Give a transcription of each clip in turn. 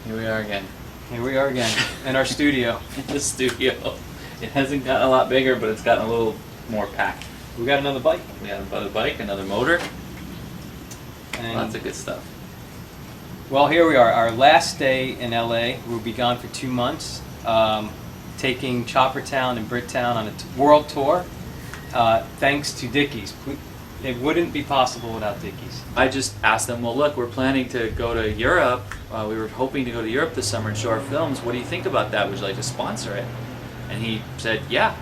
Here we are again. Here we are again in our studio. In the studio. It hasn't gotten a lot bigger, but it's gotten a little more packed. We got another bike. We got another bike, another motor. And Lots of good stuff. well, here we are, our last day in LA. We'll be gone for 2 months, taking Choppertown and Brittown on a world tour, thanks to Dickies. It wouldn't be possible without Dickies. I just asked them, well, look, we're planning to go to Europe. We were hoping to go to Europe this summer and show our films. What do you think about that? Would you like to sponsor it? And he said, yeah.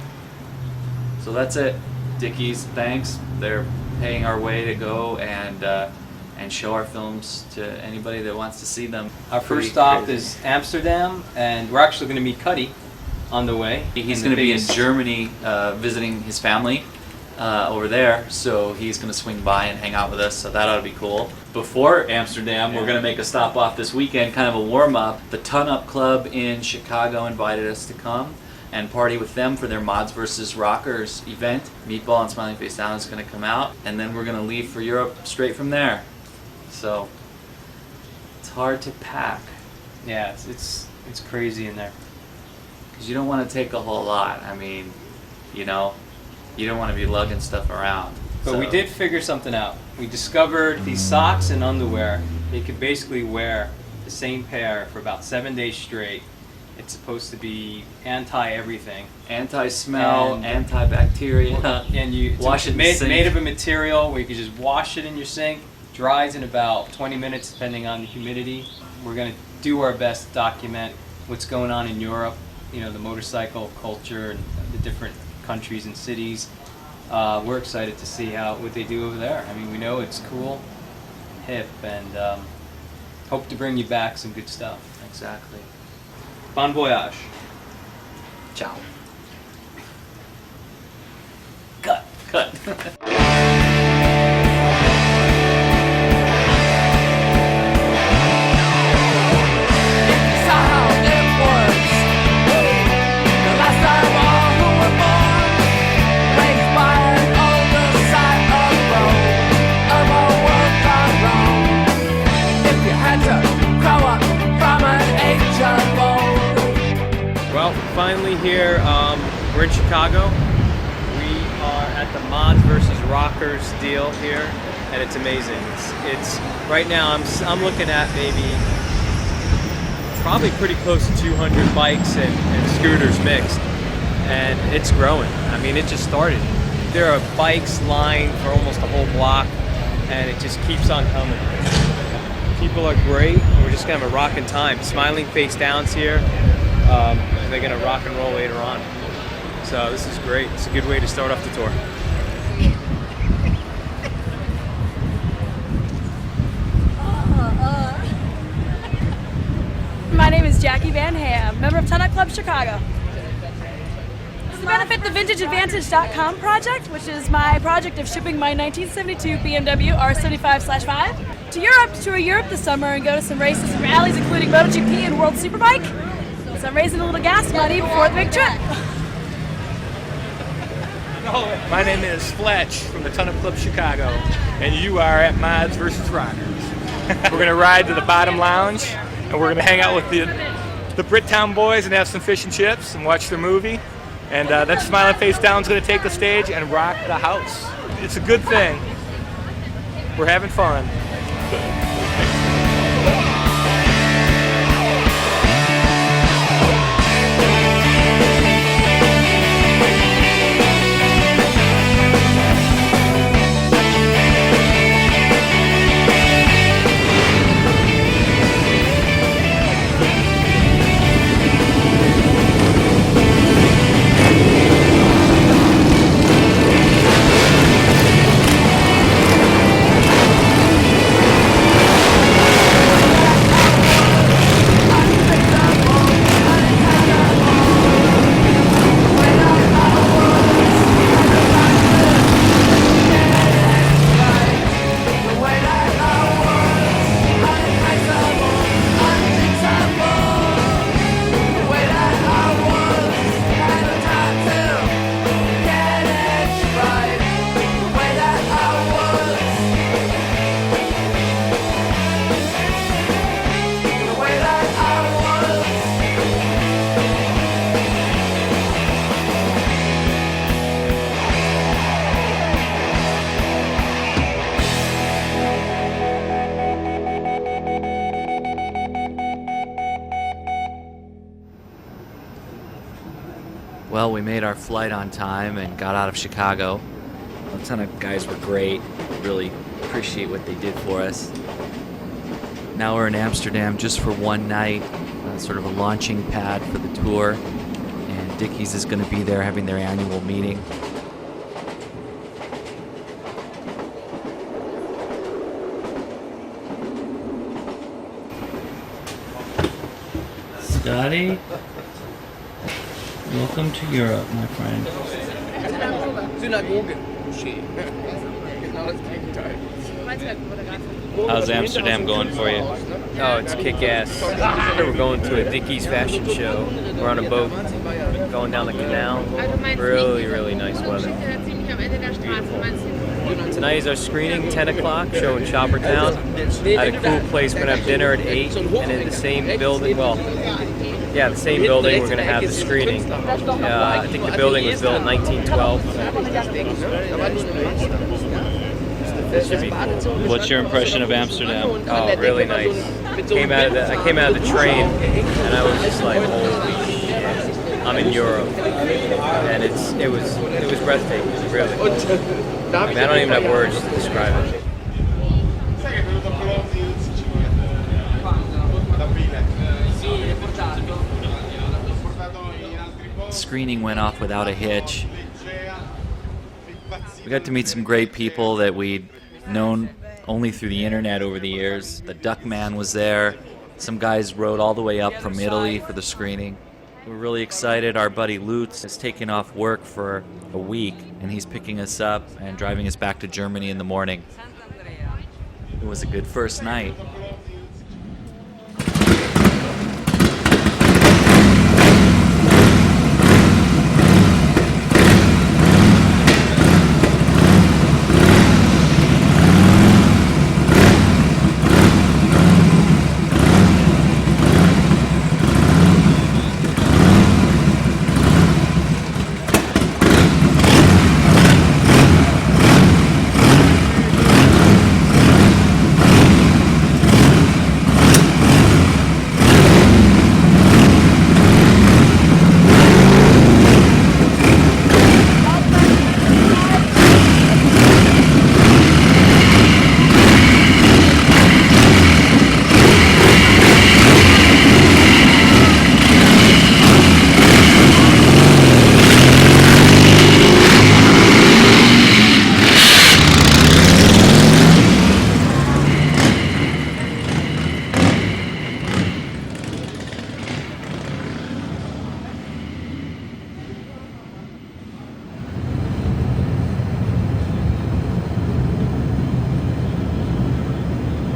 So that's it. Dickies, thanks. They're paying our way to go and show our films to anybody that wants to see them. Our first stop is Amsterdam, and we're actually going to meet Cuddy on the way. He's going to be in Germany visiting his family over there, so he's going to swing by and hang out with us, so that ought to be cool. Before Amsterdam, we're going to make a stop off this weekend, kind of a warm-up. The Ton Up Club in Chicago invited us to come and party with them for their Mods vs. Rockers event. Meatball and Smiling Face Down is going to come out, and then we're going to leave for Europe straight from there. So it's hard to pack. Yeah, it's crazy in there. Because you don't want to take a whole lot. I mean, you know, you don't want to be lugging stuff around. But so we did figure something out. We discovered these socks and underwear. You could basically wear the same pair for about 7 days straight. It's supposed to be anti-everything. Anti-smell, antibacteria. And you wash it in the sink. made of a material where you can just wash it in your sink. Dries in about 20 minutes depending on the humidity. We're going to do our best to document what's going on in Europe, you know, the motorcycle culture and the different countries and cities. We're excited to see what they do over there. I mean, we know it's cool, hip, and hope to bring you back some good stuff. Exactly. Bon voyage. Ciao. Cut. Well, finally here, we're in Chicago. We are at the Mods vs. Rockers deal here, and it's amazing. It's right now I'm looking at maybe probably pretty close to 200 bikes and scooters mixed, and it's growing. I mean, it just started. There are bikes lined for almost a whole block, and it just keeps on coming. People are great. We're just gonna have a rockin' time. Smiling Face Down's here. They're gonna rock and roll later on. So this is great. It's a good way to start off the tour. My name is Jackie Van Ham, member of Ton Up Club Chicago. To benefit the VintageAdvantage.com project, which is my project of shipping my 1972 BMW R75/5 to Europe, to tour Europe this summer and go to some races and rallies, including MotoGP and World Superbike. So I'm raising a little gas money before the big trip. My name is Fletch from the Ton Up Club Chicago, and you are at Mods vs. Rockers. We're going to ride to the Bottom Lounge, and we're going to hang out with the Brittown boys and have some fish and chips and watch their movie. And then Smiling Face Down's going to take the stage and rock the house. It's a good thing. We're having fun. Well, we made our flight on time and got out of Chicago. A ton of guys were great. Really appreciate what they did for us. Now we're in Amsterdam just for one night, sort of a launching pad for the tour. And Dickies is going to be there having their annual meeting. Scotty, welcome to Europe, my friend. How's Amsterdam going for you? Oh, it's kick-ass. We're going to a Dickies fashion show. We're on a boat going down the canal. Really, really nice weather. Tonight is our screening, 10 o'clock, show in Choppertown. At a cool place, we're going to have dinner at 8, and in the same building, the same building, we're going to have the screening. I think the building was built in 1912. This should be cool. What's your impression of Amsterdam? Oh, really nice. I came out of the train, and I was just like, holy shit, I'm in Europe. And it was breathtaking, really. I mean, I don't even have words to describe it. Screening went off without a hitch. We got to meet some great people that we'd known only through the internet over the years. The Duckman was there. Some guys rode all the way up from Italy for the screening. We're really excited. Our buddy Lutz has taken off work for a week, and he's picking us up and driving us back to Germany in the morning. It was a good first night.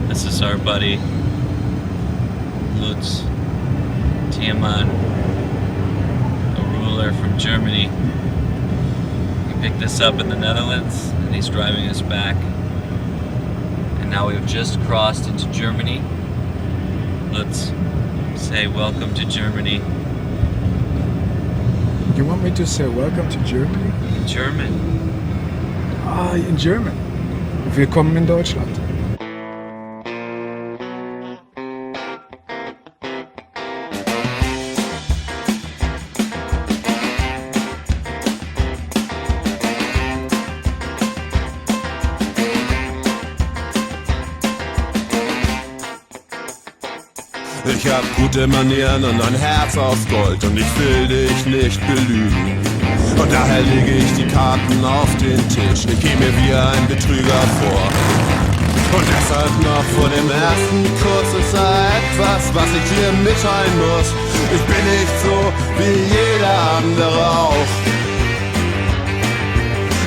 This is our buddy Lutz Tiemann, a ruler from Germany. He picked us up in the Netherlands and he's driving us back. And now we've just crossed into Germany. Let's say welcome to Germany. You want me to say welcome to Germany? In German. Ah, in German. Willkommen in Deutschland. Ich hab gute Manieren und ein Herz aus Gold und ich will dich nicht belügen. Und daher lege ich die Karten auf den Tisch. Ich geh mir wie ein Betrüger vor. Und deshalb noch vor dem ersten Kuss ist da etwas, was ich dir mitteilen muss. Ich bin nicht so wie jeder andere auch.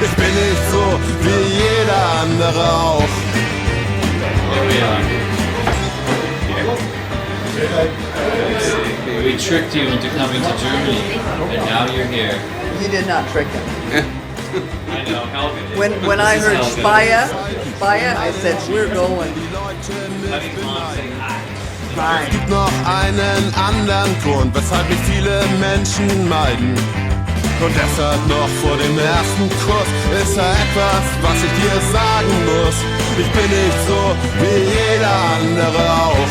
Ich bin nicht so wie jeder andere auch. Here we are. We tricked you into coming to Germany, and now you're here. You did not trick him. I know, Helga. When I heard Speyer, I said, we're going. Es gibt noch einen anderen Grund, weshalb mich viele Menschen meiden. Und deshalb noch vor dem ersten Kuss ist da etwas, was ich dir sagen muss. Ich bin nicht so wie jeder andere auch.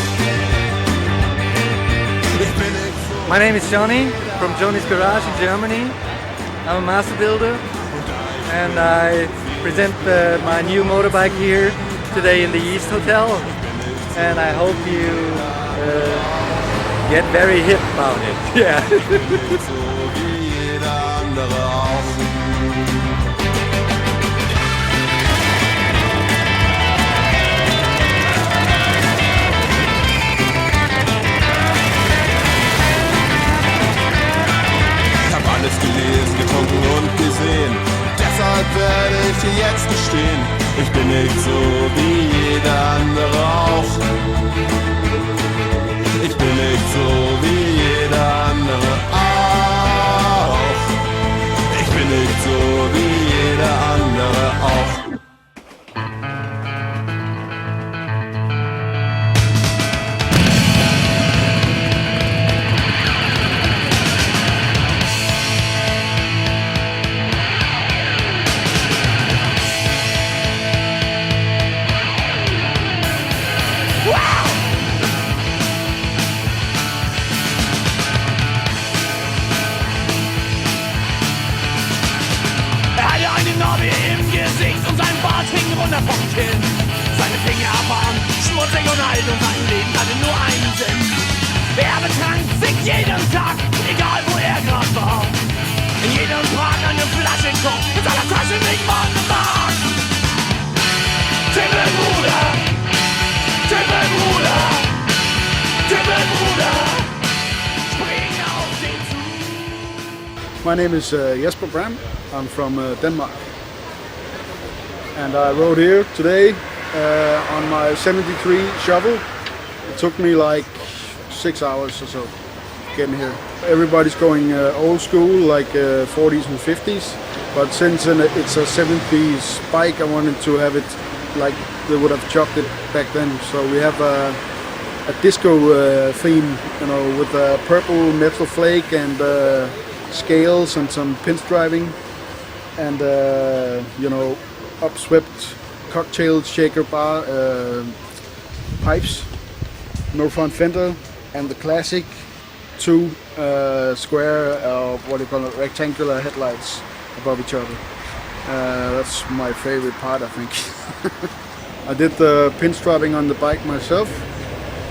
My name is Johnny from Johnny's Garage in Germany. I'm a master builder, and I present my new motorbike here today in the East Hotel, and I hope you get very hip about it. Yeah. So wie jeder andere auch. Ich hab alles gelesen, getrunken und gesehen. Deshalb werde ich hier jetzt gestehen. Ich bin nicht so wie jeder andere auch. Ich bin nicht so wie jeder andere auch. Ich bin nicht so wie jeder andere auch. runter vom Kinn. Seine Finger waren schmutzig und alt und sein Leben hatte nur einen Sinn. Er betrank sich jeden Tag, egal wo er gerade war. In jedem Park eine Flasche Koks, in seiner Tasche nicht mal eine Mark. Tippelbruder, Tippelbruder, Tippelbruder, spring auf den Zug. My name is Jesper Bram. I'm from Denmark. And I rode here today on my 73 shovel. It took me like 6 hours or so getting here. Everybody's going old school, like 40s and 50s. But since it's a 70s bike, I wanted to have it like they would have chopped it back then. So we have a disco theme, you know, with a purple metal flake and scales and some pinstriping. And you know, upswept cocktail shaker bar pipes, no front fender, and the classic two square what do you call it, rectangular headlights above each other. That's my favorite part, I think. I did the pinstriping on the bike myself.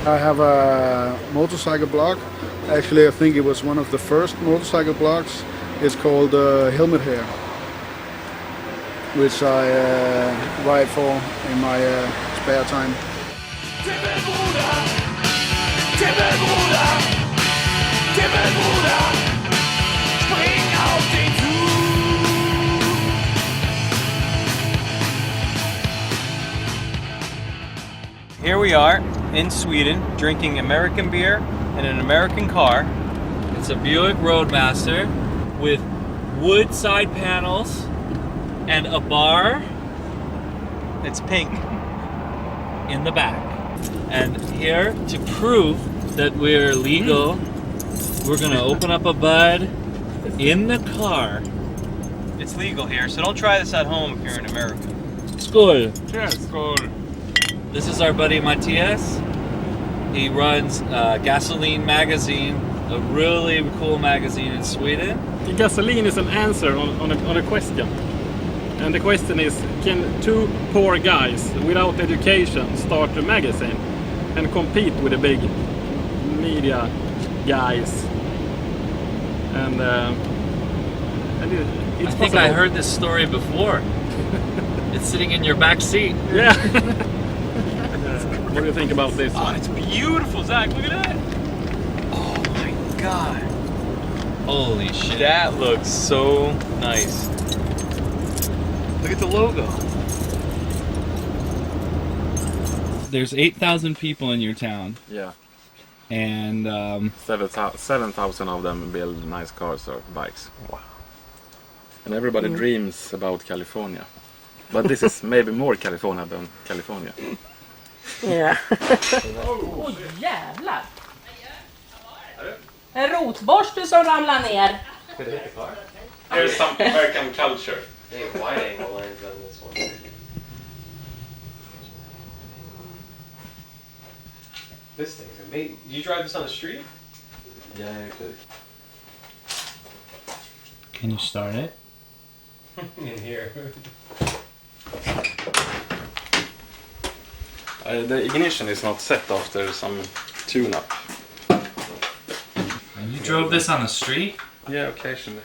I have a motorcycle blog. Actually, I think it was one of the first motorcycle blogs. It's called Helmet Hair, which I ride for in my spare time. Tippelbruder, Tippelbruder, Tippelbruder, spring auf den Zug. Here we are in Sweden drinking American beer in an American car. It's a Buick Roadmaster with wood side panels and a bar. It's pink. In the back. And here to prove that we're legal, we're gonna open up a bud in the car. It's legal here, so don't try this at home if you're in America. Skål! Cheers. Skål. This is our buddy Matthias. He runs Gasoline Magazine, a really cool magazine in Sweden. Gasoline is an answer on a question. And the question is, can two poor guys without education start a magazine and compete with the big media guys? And it's I think I heard this story before. It's sitting in your back seat. Yeah. What do you think about this? Oh, it's beautiful, Zach. Look at that. Oh my God. Holy shit. That looks so nice. Look at the logo. There's 8,000 people in your town. Yeah. And 7,000 of them build nice cars or bikes. Wow. And everybody dreams about California. But this is maybe more California than California. Yeah. Oj jävlar! En rotborste som ramlar ner. Here's some American culture. Hey, wide angle lens on this one. This thing's amazing. Do you drive this on the street? Yeah, actually. Can you start it? In here. The ignition is not set after some tune-up. And you drove this on the street? Yeah, occasionally.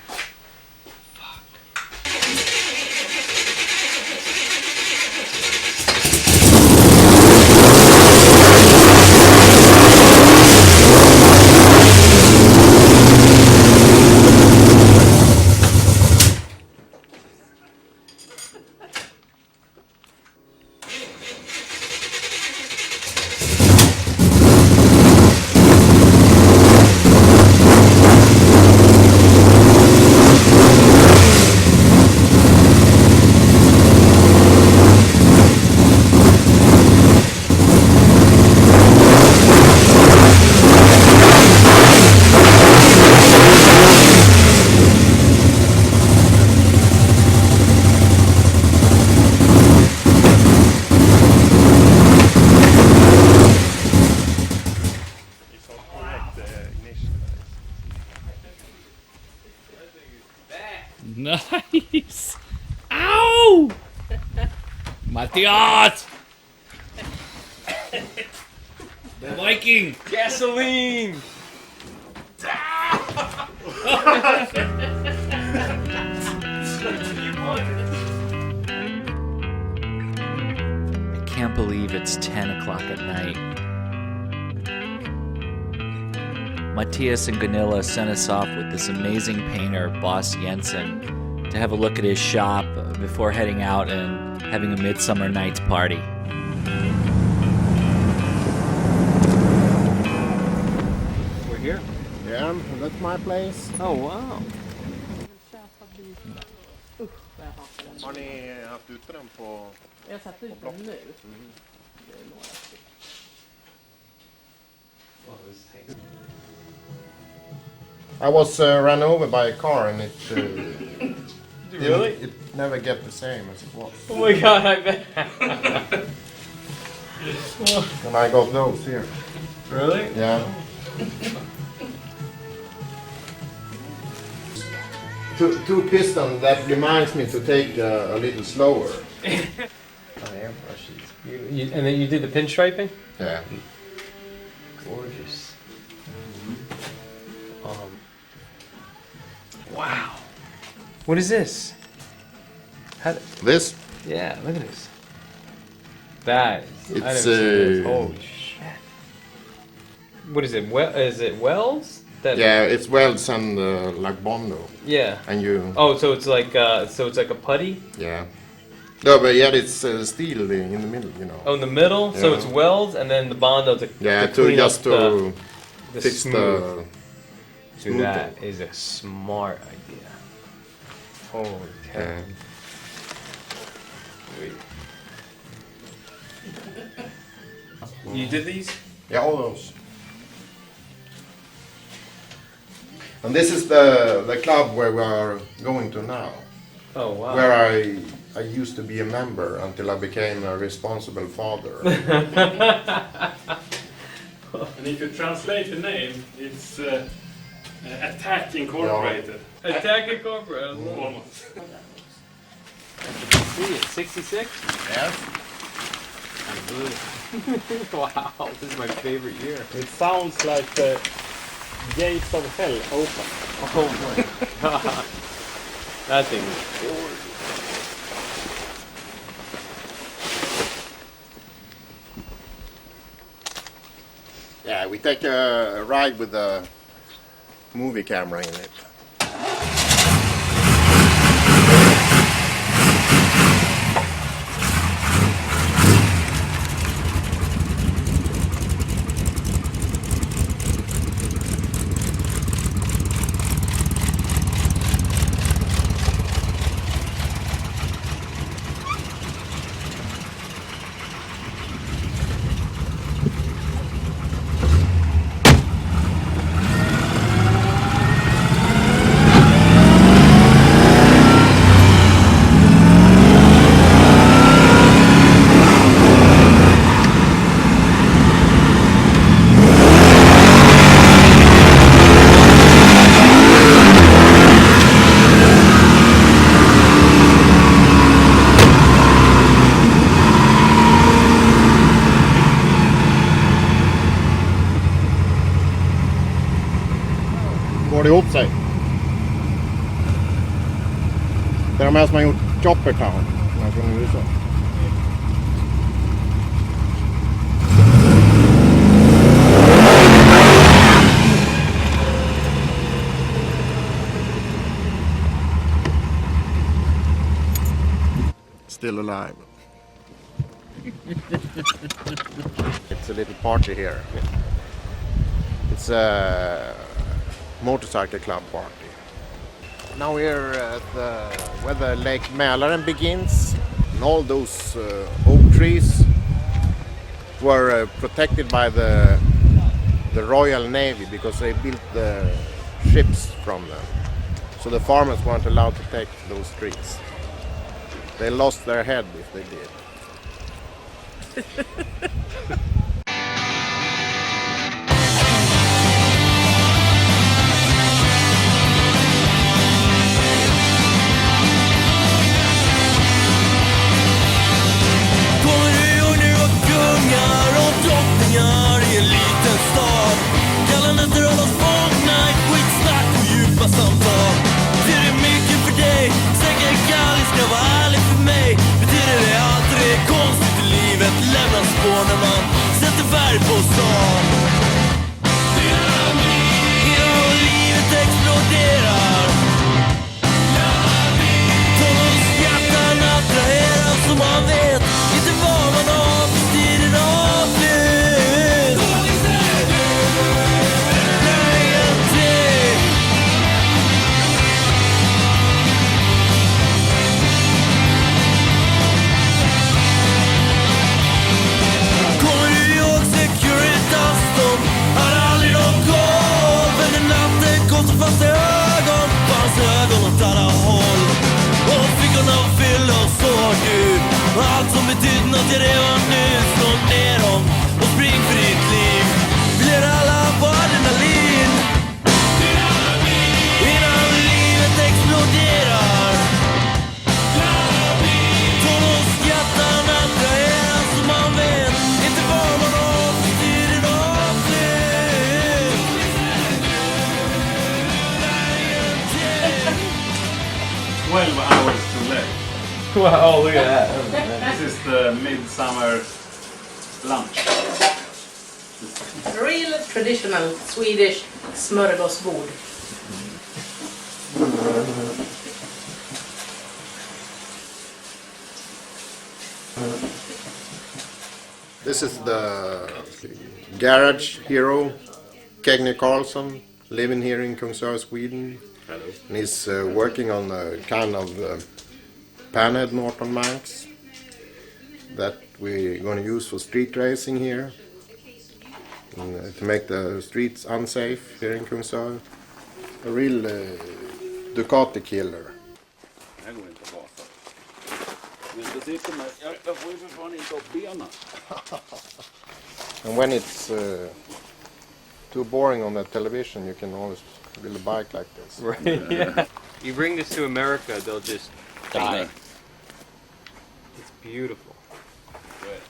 Nice! Ow! Matthias! The Viking! Gasoline! I can't believe it's 10 o'clock at night. Matthias and Gunilla sent us off with this amazing painter, Boss Jensen, to have a look at his shop before heading out and having a Midsummer Night's party. We're here? Yeah, that's my place. Oh, wow. Har ni haft ute den på... Jag har satt ut den nu. Det är några stycken. I was run over by a car and it Really? it never get the same as it was. Oh my god, I bet. And I got those here. Really? Yeah. Two piston that reminds me to take a little slower. And then you did the pinstriping? Yeah. Gorgeous. Wow. What is this? This? Yeah, look at this. That is. I It's never seen this. Holy shit. What is it? Is it welds? Yeah, it's welds and like Bondo. Yeah. And you. Oh, so it's like a putty? Yeah. No, but yeah, it's steel in the middle, you know. Oh, in the middle. Yeah. So it's welds, and then the Bondo to yeah, to to clean just up to the fix smooth. the. That is a smart idea. Holy cow. Yeah. You did these? Yeah, all those. And this is the club where we are going to now. Oh wow. Where I used to be a member until I became a responsible father. And if you translate the name, it's Attack Incorporated. Attack Incorporated. Almost. See, it's 66? Yes. Wow, this is my favorite year. It sounds like the gates of hell open. Oh my god. That thing is gorgeous. Yeah, we take a ride with a movie camera in it. Går det ihop sig? Det är de här som har gjort Choppertown. Från USA. Still alive. It's a little party here. It's a motorcycle club party. Now we're at where the Lake Mälaren begins. And all those oak trees were protected by the Royal Navy because they built the ships from them. So the farmers weren't allowed to take those trees. They lost their head if they did. Kommer du ihåg när det var kungar och drottningar i en liten stad? Kalla nätter av oss fångna i skitsnack och djupa samtal. Betyder det mycket för dig? Säker gall, ska vara ärlig för mig. Betyder det allt det är konstigt i livet? Lämnar spår när man sätter färg på stan. Innan livet exploderar. Tonårs hjärtan attraherar som man vet. Inte vad man har för tiden av nu. Nej, inte. Kommer du ihåg Securitas? De hade aldrig någon koll. Men när natten kom så fanns det ögon. Fanns ögon åt alla håll. Och fickorna var fyllda av sår du. Och allt som betydde något jag redan nu. Slå ner dem och spring för ditt liv. Vi ler alla på adrenalin. Innan livet exploderar. Tonårs hjärtan attraherar som man vet. Inte vad man har för tiden av nu. 12 hours too late. Wow, look at that. This is the midsummer lunch. Real traditional Swedish smörgåsbord. This is the garage hero, Kegne Karlsson, living here in Kungsör, Sweden. Hello. And he's working on a kind of panhead Norton Manx that we're going to use for street racing here. And, to make the streets unsafe here in Kungsör. A real Ducati killer. Jag går inte basa. Men det sitter med, jag får ju för fan inte upp benen. And when it's too boring on the television, you can always build a bike like this. Right, yeah. You bring this to America, they'll just die. It's beautiful. Good.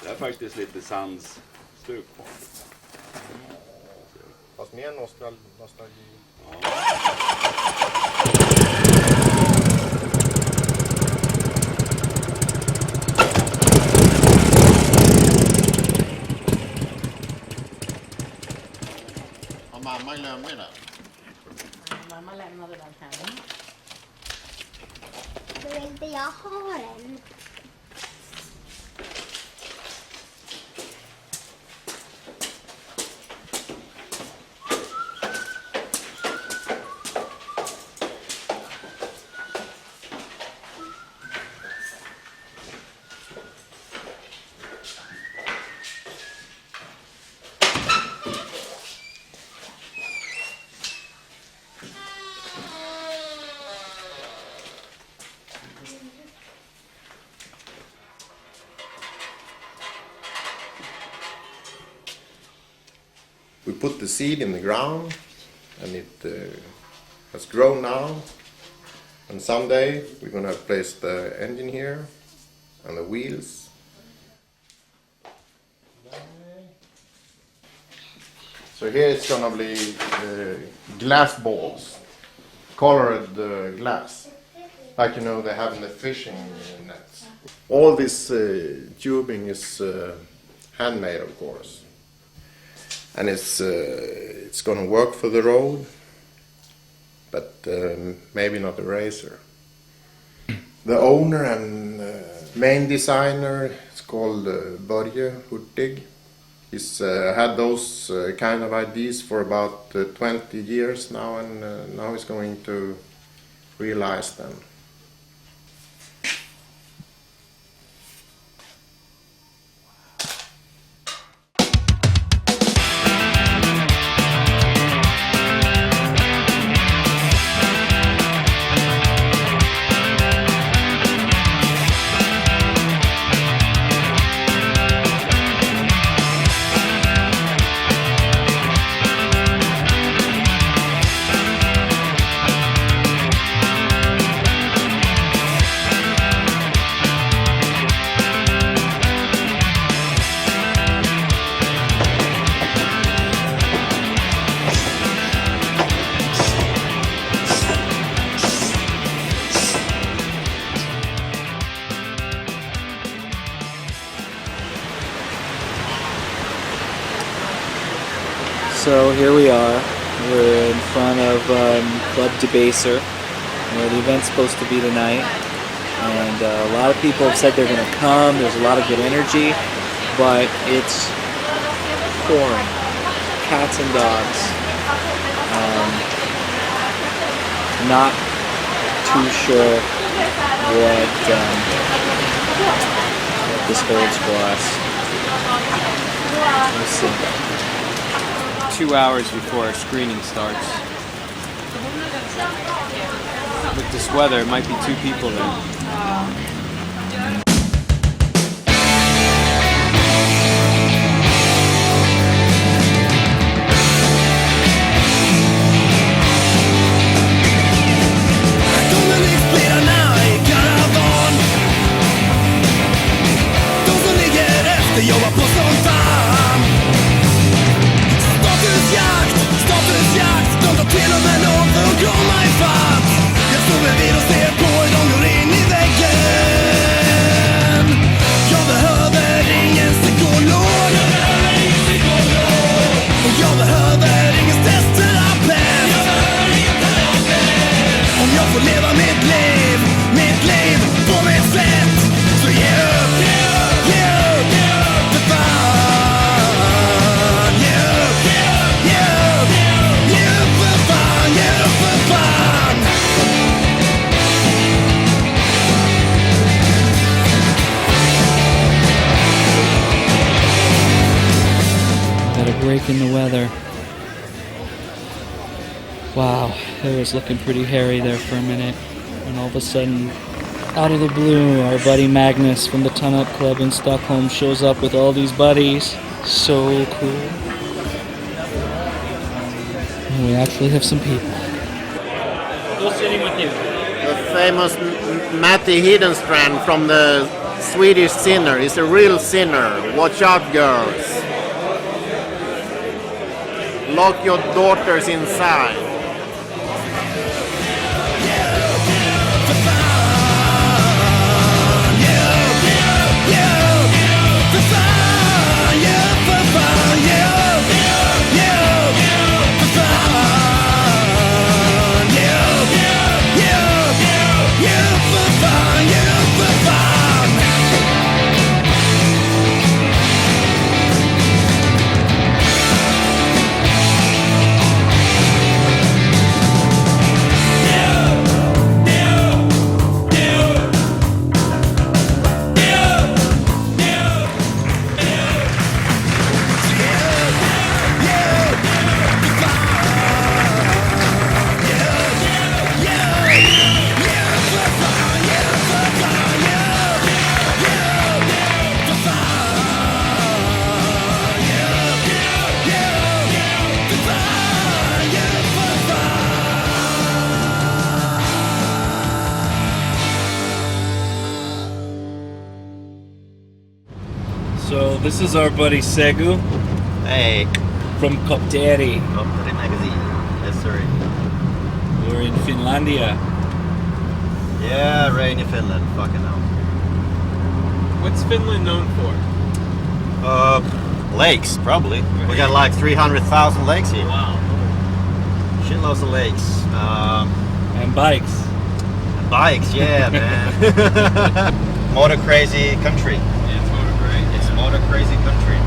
Det är faktiskt lite sandstuk på. Fast mer nostalgi. Har mamma glömt den? Mamma lämnade den här. Då vill inte jag ha den. We put the seed in the ground and it has grown now, and someday we're going to place the engine here and the wheels. So here it's gonna be glass balls, colored glass, like they have in the fishing nets. All this tubing is handmade, of course, and it's gonna work for the road, but maybe not the racer. The owner and main designer is called Börje Hurtig. He's had those kind of ideas for about 20 years now, and now he's going to realize them. So here we are. We're in front of Club Debaser, where the event's supposed to be tonight. And a lot of people have said they're going to come. There's a lot of good energy, but it's pouring. Cats and dogs. Not too sure what this holds for us. We'll see. 2 hours before our screening starts. With this weather, it might be 2 people there. Break in the weather. Wow, it was looking pretty hairy there for a minute, and all of a sudden, out of the blue, our buddy Magnus from the Ton Up Club in Stockholm shows up with all these buddies. So cool. And we actually have some people. Who's sitting with you? The famous Matti Hedenstrand from the Swedish Sinner. He's a real sinner. Watch out, girls. Lock your daughters inside. So this is our buddy Segu. Hey. from Choppertown. Choppertown magazine. Yes, sir. We're in Finlandia. Yeah, rainy Finland. Fucking hell. What's Finland known for? Lakes, probably. We got like 300,000 lakes here. Wow. Shitloads of lakes. And bikes. And bikes, yeah, man. Motor crazy country. Yeah, it's motor crazy. It's motor crazy country.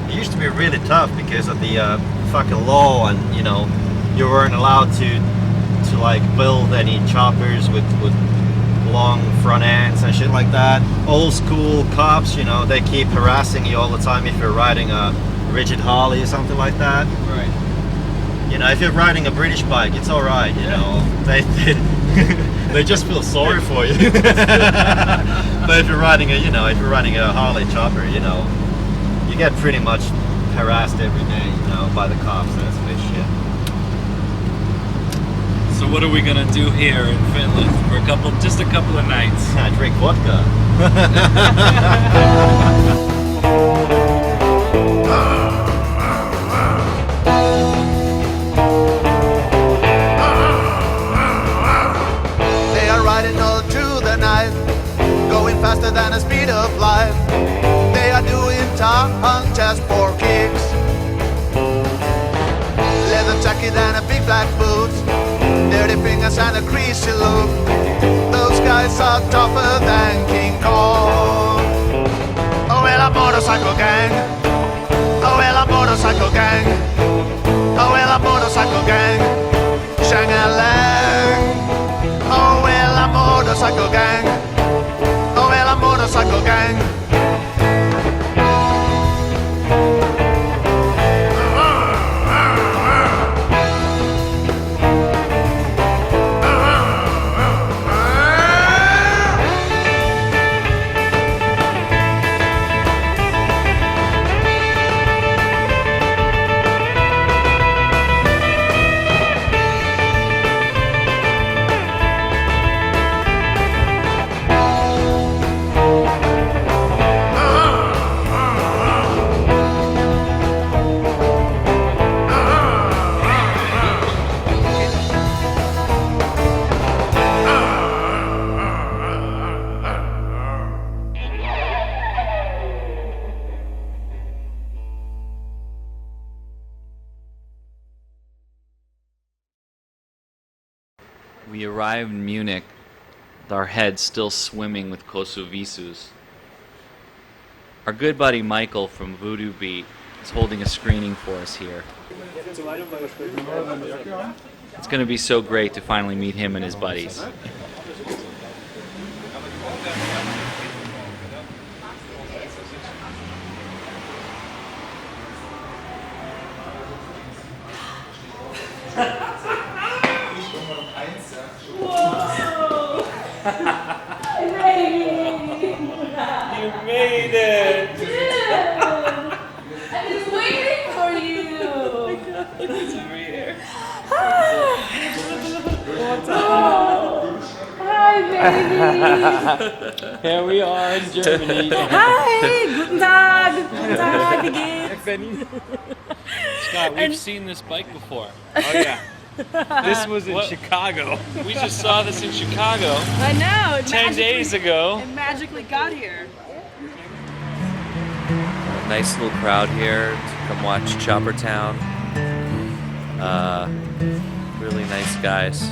It used to be really tough because of the fucking law, and you know, you weren't allowed to like build any choppers with long front ends and shit like that. Old school cops, you know, they keep harassing you all the time if you're riding a rigid Harley or something like that. Right. You know, if you're riding a British bike, it's all right. You know, they just feel sorry for you. But if you're riding a Harley chopper, you know, you get pretty much harassed every day, you know, by the cops. That's a bit shit. So what are we gonna do here in Finland for just a couple of nights? I drink vodka. They are riding all through the night, going faster than the speed of light. They are doing tongue just for kicks. Leather jacket and a big black boots, dirty fingers and a greasy look. Those guys are tougher than King Kong. Oh well, a motorcycle gang. Oh well, a motorcycle gang. Oh well, a motorcycle gang. Shang-a-lang. Oh well, a motorcycle gang. Oh well, a motorcycle gang. We arrived in Munich with our heads still swimming with kosovisus. Our good buddy Michael from Voodoo Beat is holding a screening for us here. It's going to be so great to finally meet him and his buddies. You made it! Dude! I've been waiting for you! Oh my God, he's over here. What's up? Hi, baby! Here we are in Germany. Hi! Guten Tag! Guten Tag, wie geht's? Scott, we've seen this bike before. Oh yeah. This was in Chicago. We just saw this in Chicago. I know. 10 days ago. It magically got here. Nice little crowd here to come watch Choppertown. Really nice guys.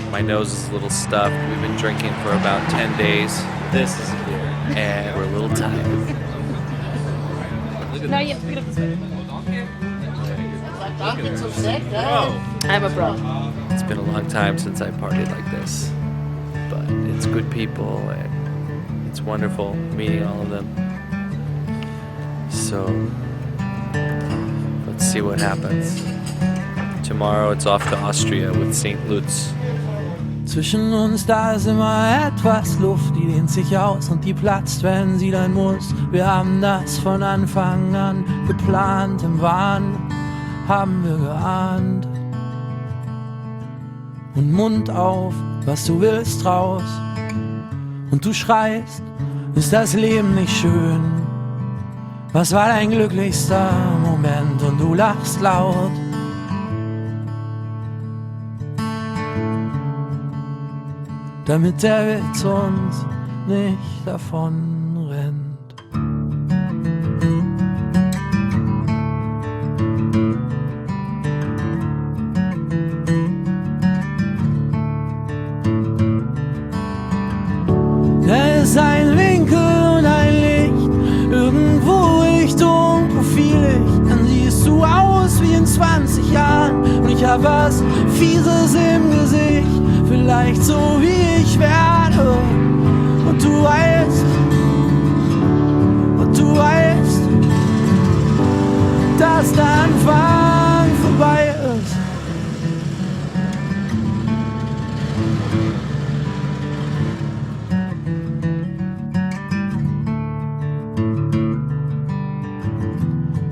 My nose is a little stuffed. We've been drinking for about 10 days. This is here. And we're a little tired. No, you have to get up this way. I'm a bro. It's been a long time since I partied like this. But it's good people and it's wonderful meeting all of them. So let's see what happens. Tomorrow it's off to Austria with St. Lutz. Zwischen uns da ist immer etwas Luft, die dehnt sich aus und die platzt, wenn sie dann muss. Wir haben das von Anfang an geplant, im Wahn haben wir geahnt. Und Mund auf, was du willst raus. Und du schreist, ist das Leben nicht schön? Was war dein glücklichster Moment? Zement und du lachst laut. Damit der Witz uns nicht davon rennt. Da ist ein Winkel und ein Licht, irgendwo Richtung Profillicht. Dann siehst du aus wie in 20 Jahren und ich hab was Fieses im Gesicht. Vielleicht so wie ich werde. Und du weißt, dass der Anfang vorbei ist.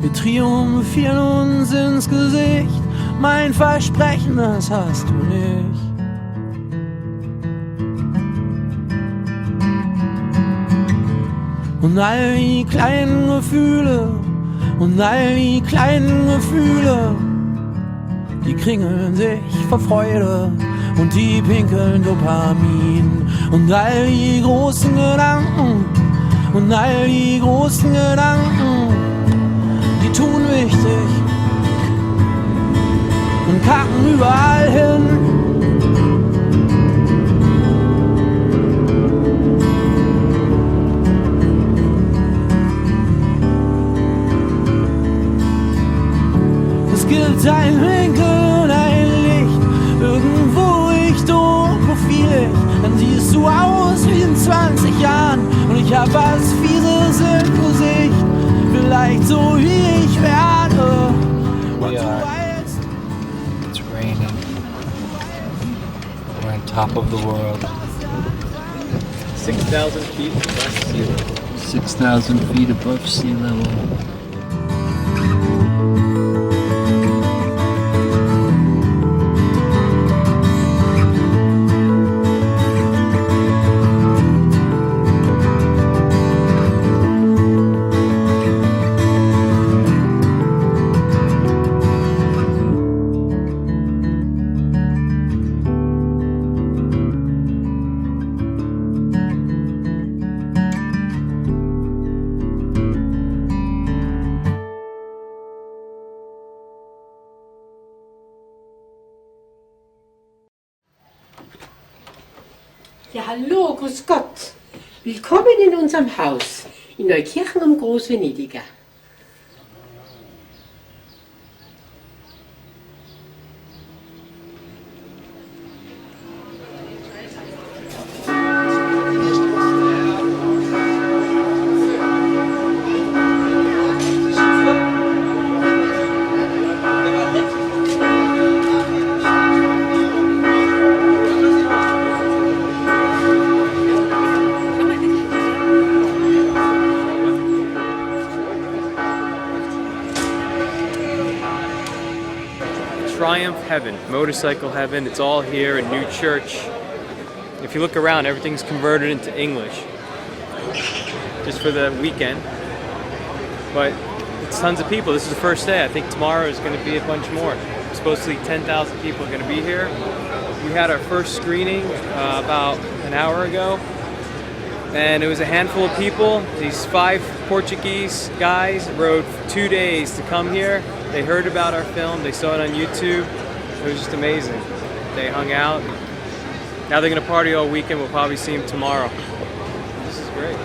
Wir triumphieren uns ins Gesicht. Mein Versprechen, das hast du nicht. Und all die kleinen Gefühle, die kringeln sich vor Freude und die pinkeln Dopamin. Und all die großen Gedanken, die tun wichtig und kacken überall hin. Es gibt ein Winkel und ein Licht, irgendwo Richtung Profillicht. Dann siehst du aus wie in 20 Jahren und ich hab was Fieses im Gesicht. Vielleicht so wie ich werde. Und du weißt, it's raining. We're on top of the world. 6,000 feet above sea level. 6,000 feet above sea level. Ja, hallo, grüß Gott. Willkommen in unserem Haus in Neukirchen am Großvenediger. Triumph Heaven, Motorcycle Heaven. It's all here in New Church. If you look around, everything's converted into English just for the weekend. But it's tons of people. This is the first day. I think tomorrow is going to be a bunch more. Supposedly 10,000 people are going to be here. We had our first screening about an hour ago, and it was a handful of people. These 5 Portuguese guys rode 2 days to come here. They heard about our film, they saw it on YouTube. It was just amazing. They hung out. Now they're gonna party all weekend. We'll probably see them tomorrow. This is great.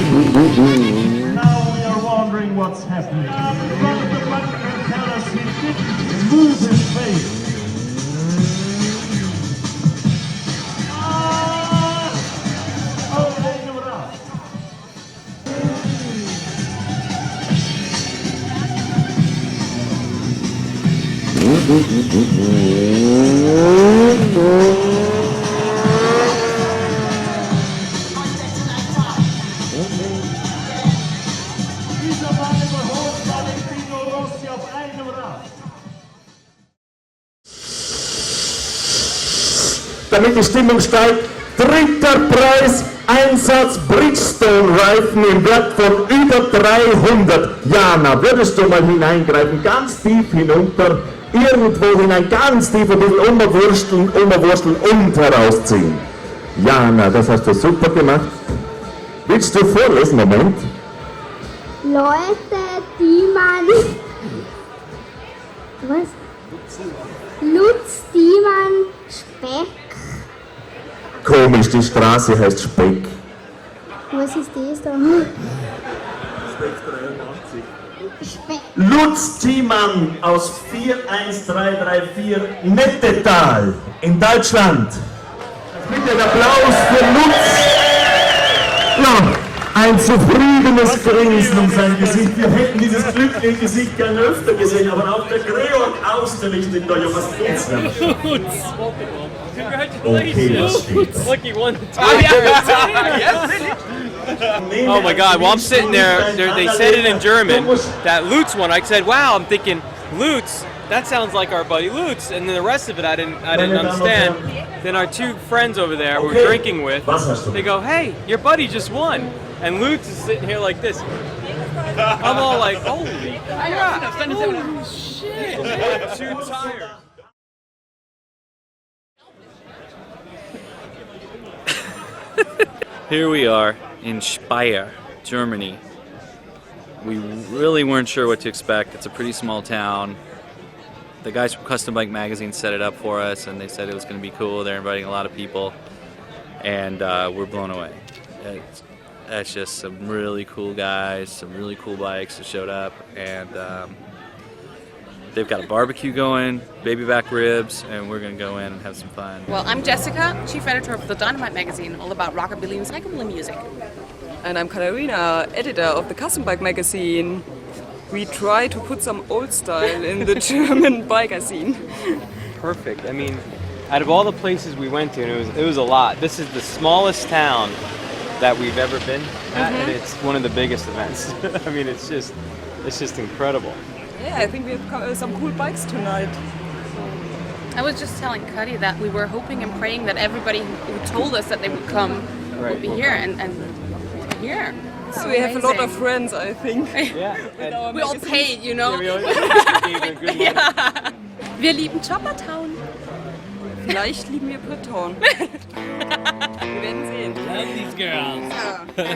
Now we are wondering what's happening. One of the bunker can tell us he didn't lose his face. Oh, I know that. Dieser Mann überholt Valentino Rossi auf einem Rad. Damit die Stimmung steigt, dritter Preis, Einsatz Bridgestone-Reifen im Wert von über 300. Jana, würdest du mal hineingreifen, ganz tief hinunter, irgendwo hinein, ganz tief ein bisschen umwursteln und herausziehen. Jana, das hast du super gemacht. Willst du vorlesen, Moment? Leute, die man... Was? Lutz, die man Speck... Komisch, die Straße heißt Speck. Was ist das da? Speck. Lutz Thiemann aus 41334 Nettetal in Deutschland. Bitte einen Applaus für Lutz. Ja, ein zufriedenes Grinsen um sein Gesicht. Wir hätten dieses glückliche Gesicht gerne öfter gesehen, aber auch der Georg ausgerichtet, da ja was geht's. Okay, was steht's? Lucky one. Oh my God! While I'm sitting there, they said it in German. That Lutz one. I said, "Wow!" I'm thinking, Lutz. That sounds like our buddy Lutz. And then the rest of it, I didn't understand. Then our two friends over there we're drinking with, they go, "Hey, your buddy just won." And Lutz is sitting here like this. I'm all like, "Holy crap! Holy shit! I'm too tired." Here we are in Speyer, Germany. We really weren't sure what to expect. It's a pretty small town. The guys from Custom Bike Magazine set it up for us, and they said it was going to be cool. They're inviting a lot of people, and we're blown away. That's just some really cool guys, some really cool bikes that showed up, and they've got a barbecue going, baby back ribs, and we're going to go in and have some fun. Well, I'm Jessica, chief editor of the Dynamite magazine, all about rockabilly and psychobilly music. And I'm Katharina, editor of the Custom Bike magazine. We try to put some old style in the German biker scene. Perfect. I mean, out of all the places we went to, and it was a lot. This is the smallest town that we've ever been at, and it's one of the biggest events. I mean, it's just incredible. Yeah, I think we have some cool bikes tonight. I was just telling Cuddy that we were hoping and praying that everybody who told us that they would come would be here, and they're here. So we have a lot of friends, I think. Yeah. We all paid, you know. Yeah, we all Ja. Wir lieben Choppertown. Vielleicht lieben wir Brittown. Wir werden sehen. Love these girls. Ja.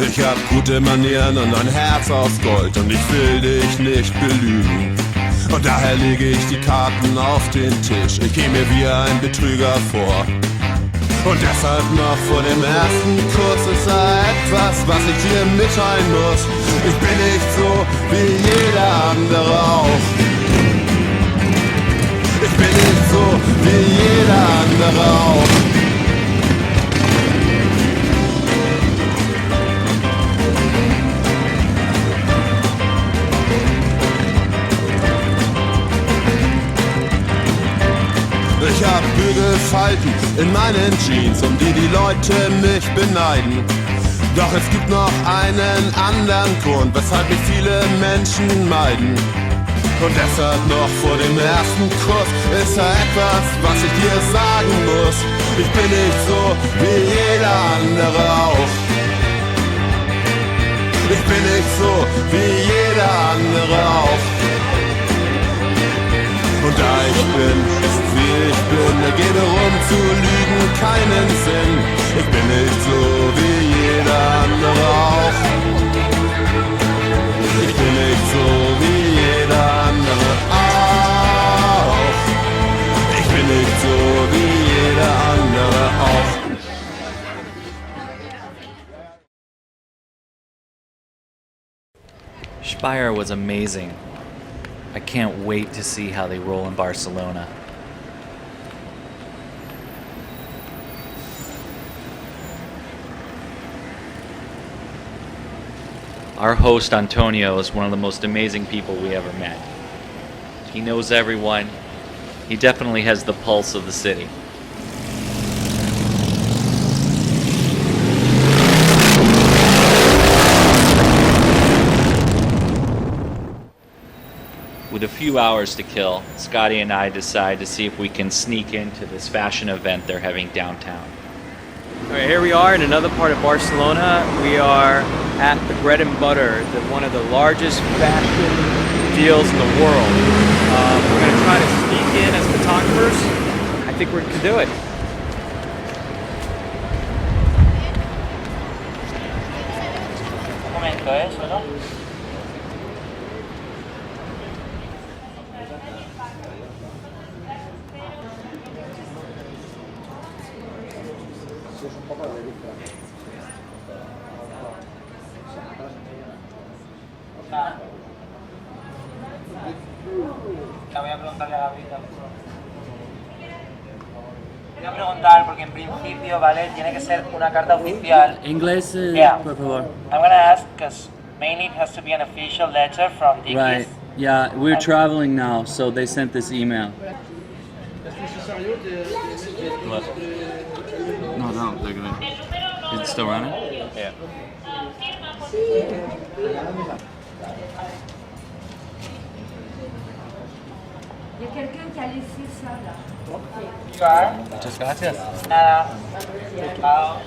Ich hab gute Manieren und ein Herz aus Gold und ich will dich nicht belügen. Und daher lege ich die Karten auf den Tisch. Ich geh mir wie ein Betrüger vor. Und deshalb noch vor dem ersten Kuss ist da etwas, was ich dir mitteilen muss. Ich bin nicht so wie jeder andere auch. Ich bin nicht so wie jeder andere auch. Ich hab Bügelfalten in meinen Jeans, um die Leute mich beneiden. Doch es gibt noch einen anderen Grund, weshalb mich viele Menschen meiden. Und deshalb noch vor dem ersten Kuss ist da etwas, was ich dir sagen muss. Ich bin nicht so wie jeder andere auch. Ich bin nicht so wie jeder andere auch. Und da ich bin, ist wie ich bin, ergebe rum zu lügen keinen Sinn. Ich bin nicht so wie jeder andere auch. Speyer was amazing. I can't wait to see how they roll in Barcelona. Our host Antonio is one of the most amazing people we ever met. He knows everyone. He definitely has the pulse of the city. With a few hours to kill, Scotty and I decide to see if we can sneak into this fashion event they're having downtown. All right, here we are in another part of Barcelona. We are at the Bread and Butter, one of the largest fashion deals in the world. We're going to try to sneak in as photographers. I think we can do it. Un momento, solo. La voy a preguntarle a Gabriela. Voy a preguntar porque en principio, ¿vale? Tiene que ser una carta oficial. Inglés, Yeah. por favor. I'm gonna ask because mainly it has to be an official letter from Dickies. Right. Yeah, we're traveling now, so they sent this email. No, they're gonna. Is it still running? Yeah. Il y a quelqu'un qui a laissé ça là. You are? Muchas gracias. Nada. Chao.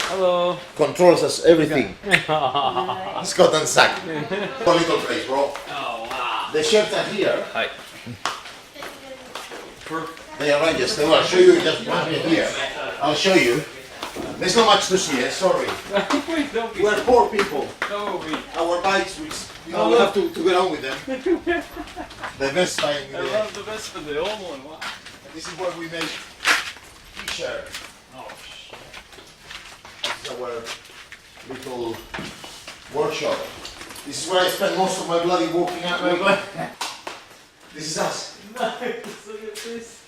Hello. Controls us everything. Scott and Sack. A little place, bro. Oh, wow. The shirts are here. Hi. They are right, yes. I'll show you just one here. I'll show you. There's not much to see, sorry. We're poor people. Our bikes, we have to get on with them. The best bike. I love the best of the old one. Wow. This is where we make t-shirts. Oh, shit. This is our little workshop. This is where I spend most of my bloody walking out. This is us. Nice. Look at this.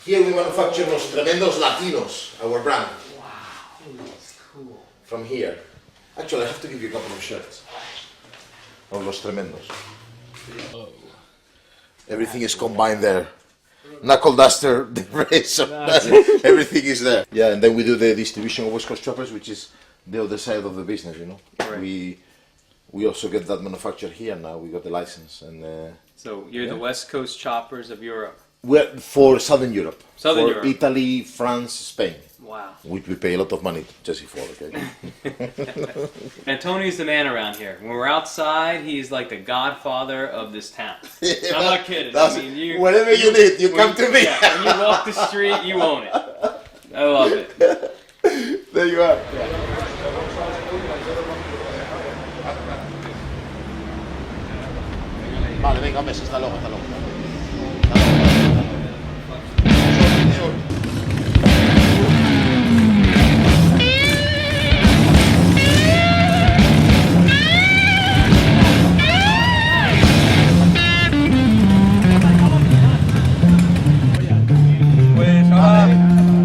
Here we manufacture Los Tremendos Latinos, our brand. Wow. That's cool. From here. Actually, I have to give you a couple of shirts of Los Tremendos. Oh. Everything is combined there. Knuckle duster, the razor, everything is there. Yeah, and then we do the distribution of West Coast choppers, which is the other side of the business, you know. Right. We also get that manufactured here now. We got the license, and so you're the West Coast choppers of Europe. We're for Southern Europe. Southern for Europe. Italy, France, Spain. Wow. Which we pay a lot of money to Jesse for, okay? And Tony's the man around here. When we're outside, he's like the godfather of this town. I'm not kidding. Whatever you need, you come to me. Yeah, when you walk the street, you own it. I love it. There you are. Vale, venga, hombre, está loco, está loco.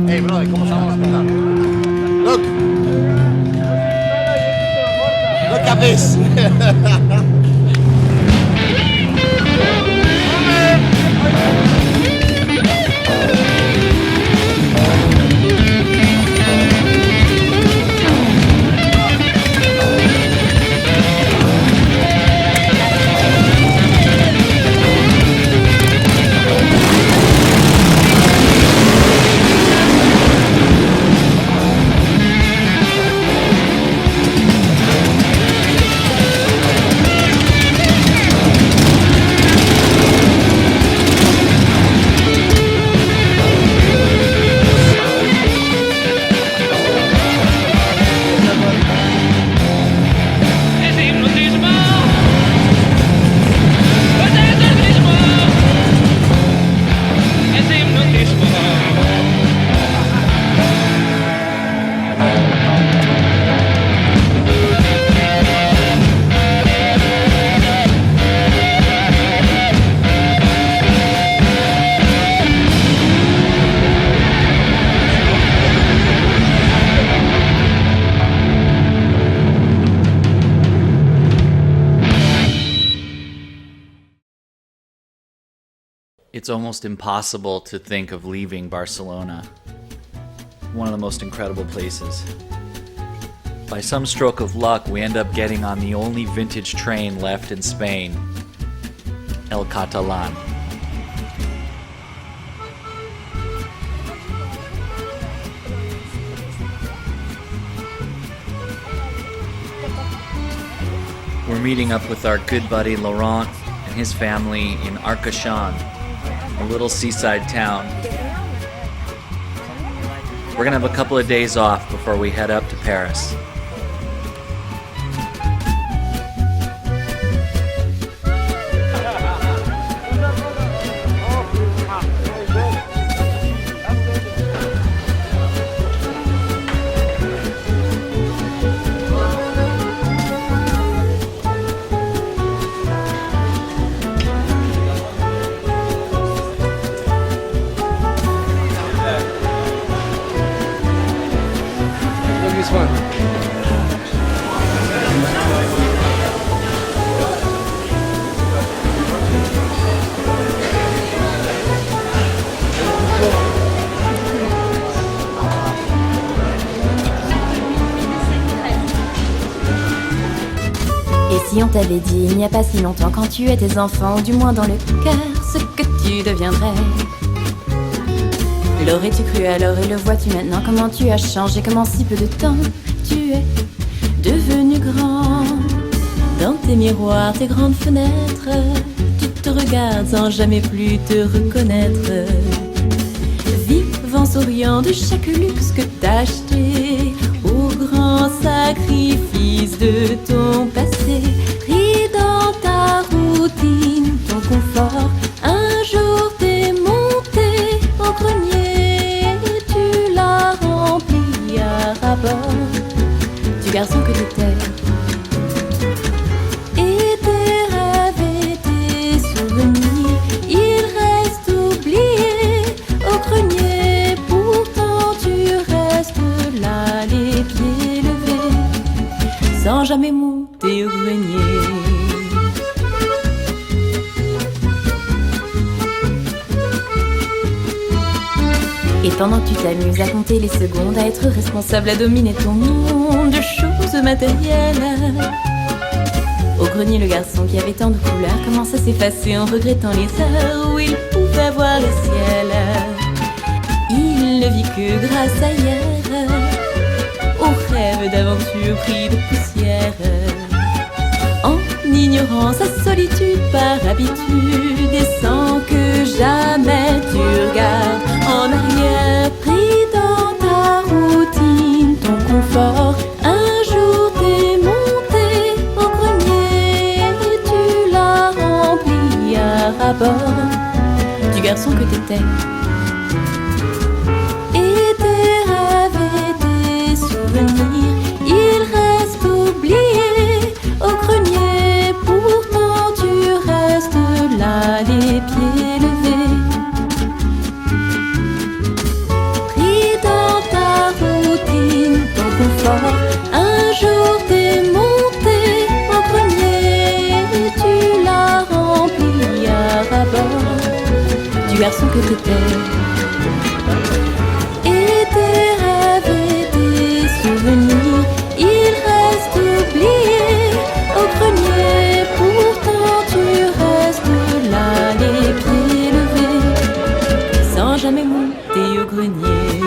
Hey, brother, ¿cómo estamos? Look! Look at this! It's almost impossible to think of leaving Barcelona, one of the most incredible places. By some stroke of luck, we end up getting on the only vintage train left in Spain, El Catalan. We're meeting up with our good buddy Laurent and his family in Arcachon, a little seaside town. We're gonna have a couple of days off before we head up to Paris. Et si on t'avait dit il n'y a pas si longtemps quand tu étais enfant, ou du moins dans le cœur, ce que tu deviendrais? L'aurais-tu cru alors et le vois-tu maintenant? Comment tu as changé, comment si peu de temps tu es devenu grand. Dans tes miroirs, tes grandes fenêtres, tu te regardes sans jamais plus te reconnaître. Vivant, souriant de chaque luxe que t'as acheté, au grand sacrifice de ton passé, pris dans ta routine, ton confort. Un jour t'es monté au grenier, tu l'as rempli à ras-bord du garçon que t'étais. Et tes rêves et tes souvenirs, ils restent oubliés au grenier. Pourtant tu restes là, les pieds levés, sans jamais monter au grenier. Et pendant que tu t'amuses à compter les secondes, à être responsable, à dominer ton monde de choses matérielles, au grenier, le garçon qui avait tant de couleurs commence à s'effacer en regrettant les heures où il pouvait fait voir le ciel. Il ne vit que grâce à hier, au rêve d'aventure pris de poussière. En ignorant sa solitude par habitude, et sans que jamais tu regardes en arrière, pris dans ta routine, ton confort. Un jour t'es monté au grenier et tu l'as rempli à ras-bord du garçon que t'étais. Et tes rêves et tes souvenirs, ils restent oubliés au grenier. Pourtant tu restes là, les pieds levés, pris dans ta routine, ton confort. Un jour t'es monté au grenier et tu l'as rempli à ras-bord du garçon que t'étais. Et tes rêves et tes souvenirs, ils restent oubliés au grenier. Pourtant tu restes là, les pieds levés, sans jamais monter au grenier.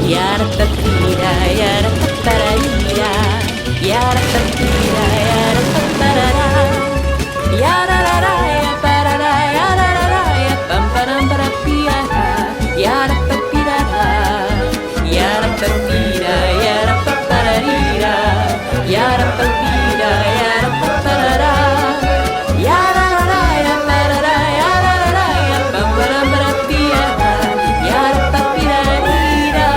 Yara-pa-pira, yara-pa-para-ira, yara-pa-pira, yara-pa-para-ra, yara-ra-ra, ya-para-ra, yara-ra-ra, ya-pam-param-para-pira-ra, yara-pa-pira-ra, yara-pa-pira, yara-pa-para-rira, yara-pa-pira, yara-pa-para-ra, yara-ra-ra, ya-para-ra, yara-ra-ra, ya-pam-param-para-pira-ra, yara-pa-pira-rira.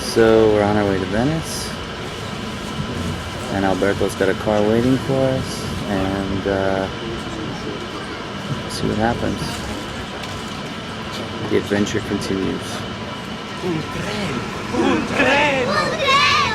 So we're on our way to Venice, and Alberto's got a car waiting for us, and see what happens. The adventure continues. Un treno! Un treno! Un treno!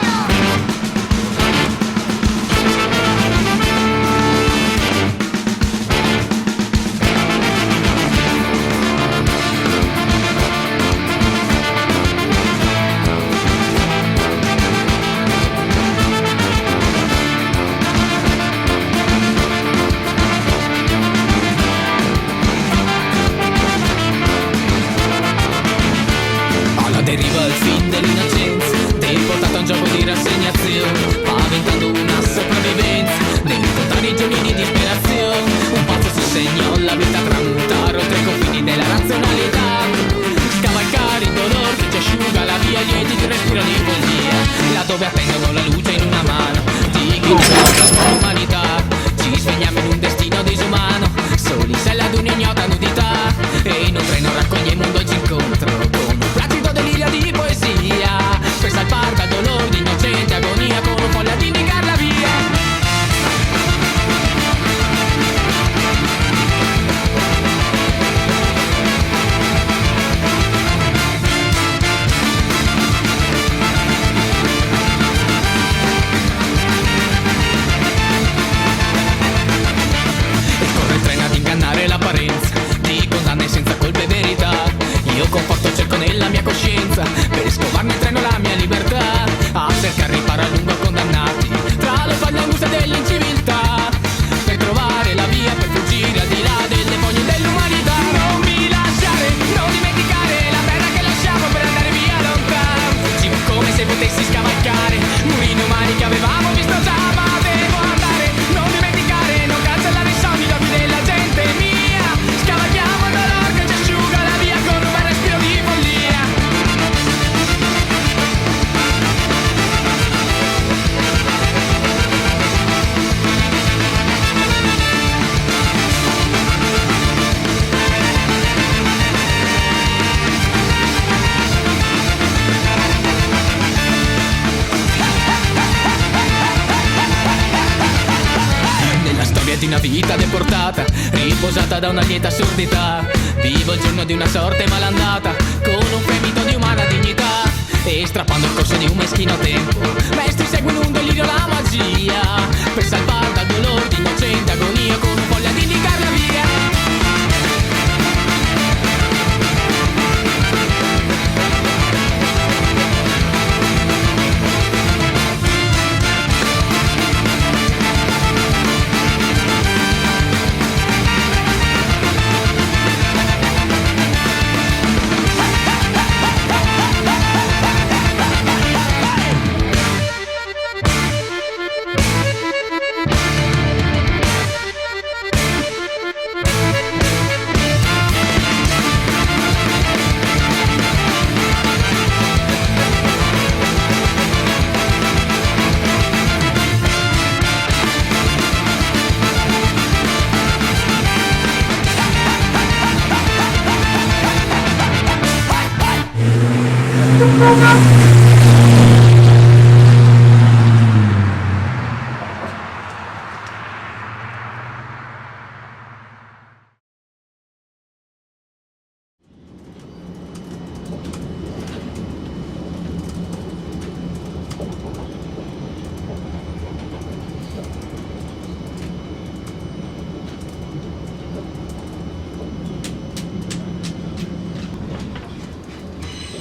Deriva il fin dell'innocenza, deportato a un gioco di rassegnazione, paventando una sopravvivenza nei lontani giorni di disperazione. Un pazzo si segnò la vita, tramutare oltre i confini della razionalità, scavalcare il dolore che ci asciuga la via, lieti di respiro di follia, laddove attendono la luce in una mano di chi la l'umanità. Ci svegliamo in un destino disumano, soli in sella ad un'ignota nudità, e in un treno raccogliemo un dolce incontro con un placido delirio di poesia, per salvar dal dolore di innocente agonia, con un folle ad indicar la via. E corre il treno ad ingannare l'apparenza di condanne senza colpe e verità. Io conforto cerco nella mia coscienza, per scovarne il treno la mia libertà, a cercare riparo a lungo condannati tra le falde angustie dell'inciviltà, per trovare la via per fuggire al di là delle fogne dell'umanità. Non mi lasciare, non dimenticare la terra che lasciamo per andare via lontano. Vivo come se potessi scavalcare muri inumani che avevamo visto già, ma devo andare. Non dimenticare, non cancellare i sogni, gli occhi della gente mia. Scavalchiamo il dolore che ci asciuga la via con un bel respiro di follia. Nella storia di una vita deportata, riposata da una lieta assurdità, vivo il giorno di una sorte malandata, con un fremito di umana dignità, e strappando il corso di un meschino tempo. Maestri, segui in un delirio la magia per salvar dal dolore di innocente agonia con voglia di indicare la via.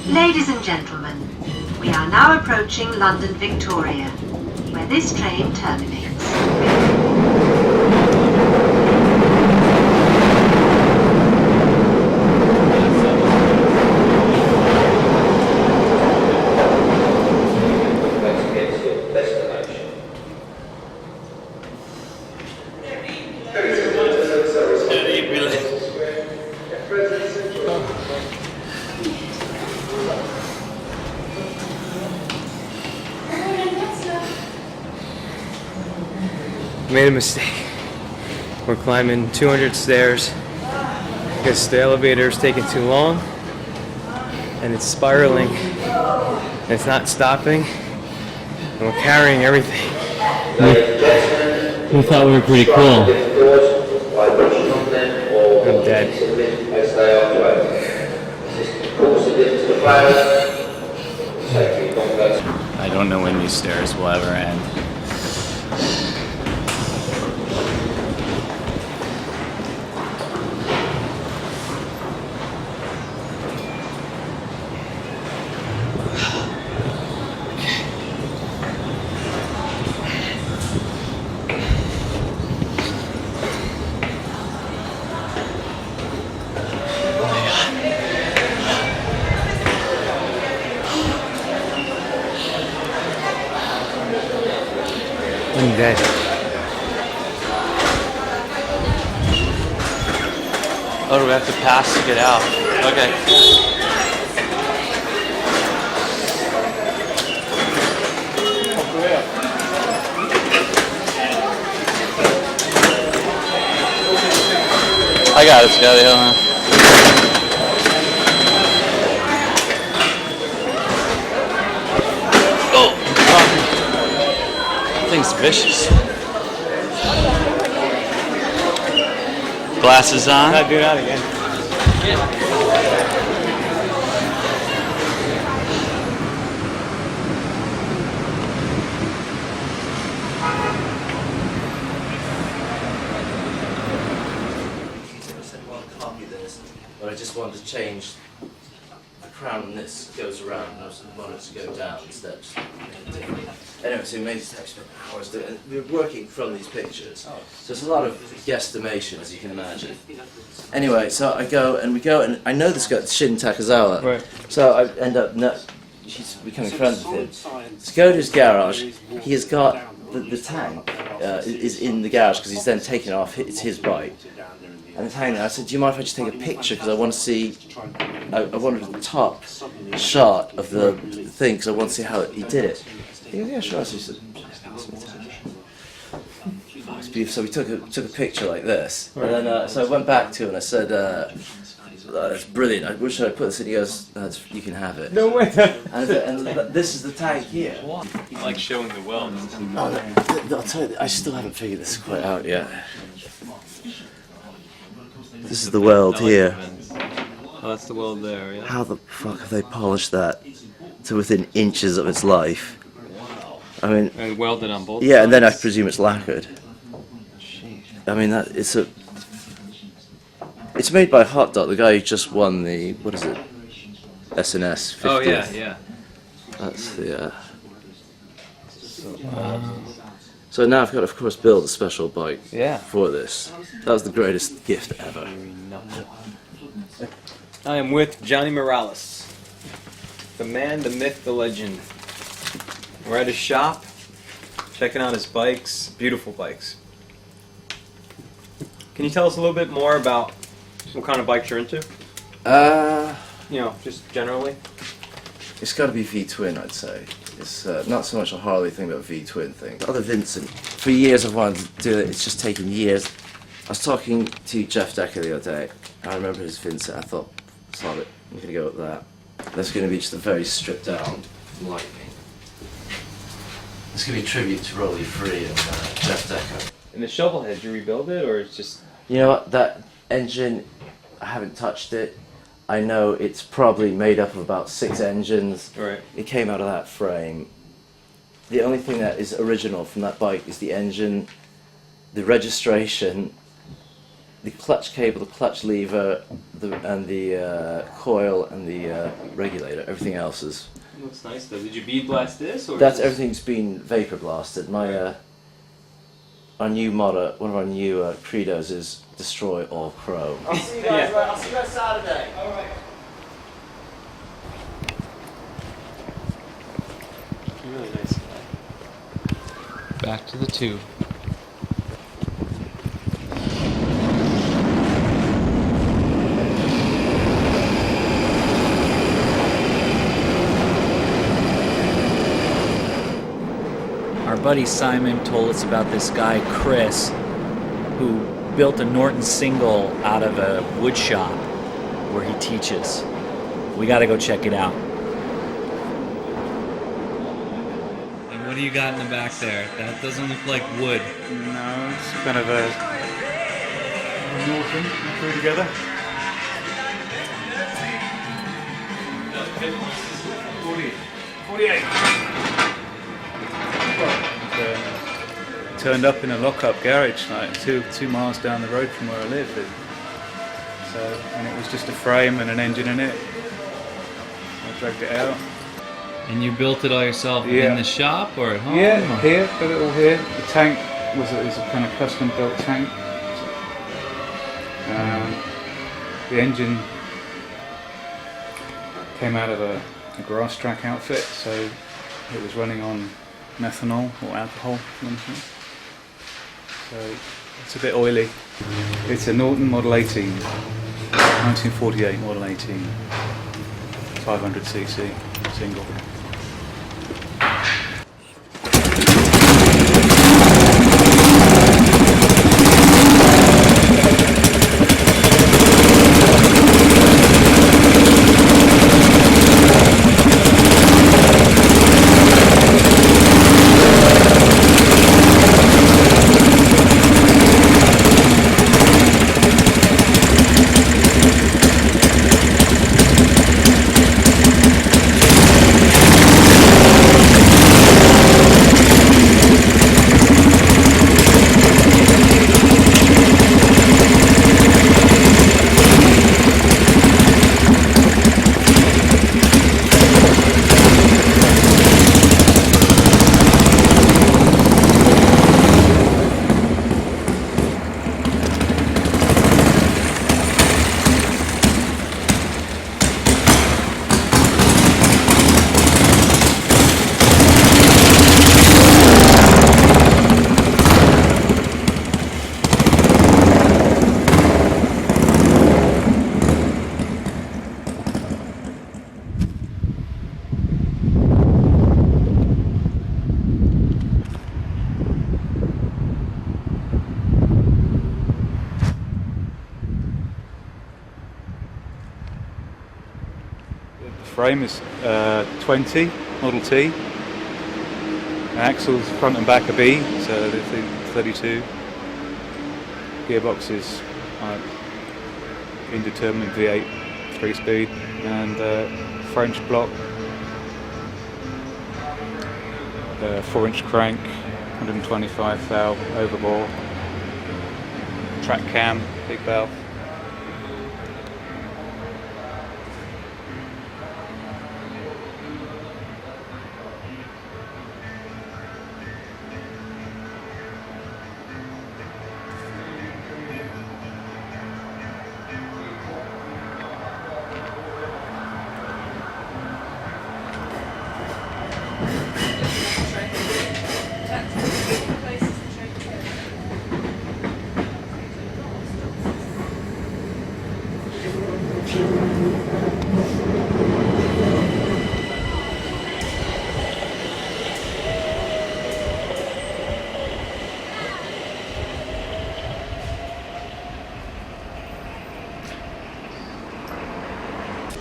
Ladies and gentlemen, we are now approaching London Victoria, where this train terminates. Made a mistake. We're climbing 200 stairs because the elevator is taking too long and it's spiraling and it's not stopping and we're carrying everything. We thought we were pretty cool. I'm dead. I don't know when these stairs will ever end. I'm dead. Oh, do we have to pass to get out? Okay. I got it, Scotty. Hold on. Thing's vicious. Glasses on. Not do that again. But I just wanted to change the crown on this goes around and I wanted to go down instead. Anyway, so we made this text hours doing it. We were working from these pictures. So it's a lot of guesstimation, as you can imagine. Anyway, so we go and I know this guy, Shin Takazawa. Right. So I end up he's becoming friends with him. So go to his garage. He has got the tank is in the garage because he's then taken it off. It's his bike. And it's hanging there. I said, do you mind if I just take a picture because I want to see, I wanted the top shot of the thing because I want to see how he did it. He goes, yeah, sure. So he said, it's beautiful. So we took a picture like this. And then, so I went back to him and I said, that's brilliant. Where should I put this? And he goes, you can have it. No way. And this is the tank here. I like showing the world. I'll tell you, I still haven't figured this quite out yet. This is the world here. Oh, that's the world there, yeah. How the fuck have they polished that? to within inches of its life. I mean, And welded on both yeah, sides? and then I presume it's lacquered. I mean, that it's made by Hot Dot, the guy who just won the, what is it, SNS 50th. Oh, yeah, yeah. That's the, So now I've got to, of course, build a special bike for this. That was the greatest gift ever. I am with Johnny Morales, the man, the myth, the legend. We're at his shop, checking out his bikes, beautiful bikes. Can you tell us a little bit more about what kind of bikes you're into? You know, just generally. It's got to be V-twin, I'd say. It's not so much a Harley thing, but a V-twin thing. The other Vincent, for years I've wanted to do it. It's just taken years. I was talking to Jeff Decker the other day. I remember his Vincent. I thought, solid it. I'm gonna go with that. That's gonna be just a very stripped down Lightning. It's gonna be a tribute to Rolly Free and Jeff Decker. And the shovel head, did you rebuild it, or it's just... You know what, that engine, I haven't touched it. I know it's probably made up of about 6 engines. Right. It came out of that frame. The only thing that is original from that bike is the engine, the registration, the clutch cable, the clutch lever, and the coil and the regulator. Everything else is... Looks nice though. Did you bead blast this? Or That's everything's been vapor blasted. My our new motto, one of our new credos is destroy all chrome. I'll see you guys. I'll see you guys Saturday. All right. Really nice guy. Back to the tube. Our buddy Simon told us about this guy Chris who built a Norton single out of a wood shop where he teaches. We gotta go check it out. And what do you got in the back there? That doesn't look like wood. No, it's kind of a Norton threw together. 48. Turned up in a lock-up garage, like two miles down the road from where I live. And it was just a frame and an engine in it. I dragged it out. And you built it all yourself in the shop or at home? Yeah, here, got it all here. The tank was a kind of custom-built tank. The engine came out of a grass track outfit, so it was running on methanol or alcohol. So it's a bit oily. It's a Norton Model 18, 1948 Model 18, 500cc single. Frame is 20, Model T. Axles front and back are B, so they're 32. Gearbox is indeterminate V8 3-speed, and French block 4-inch crank, 125 thou overbore, track cam, big valve.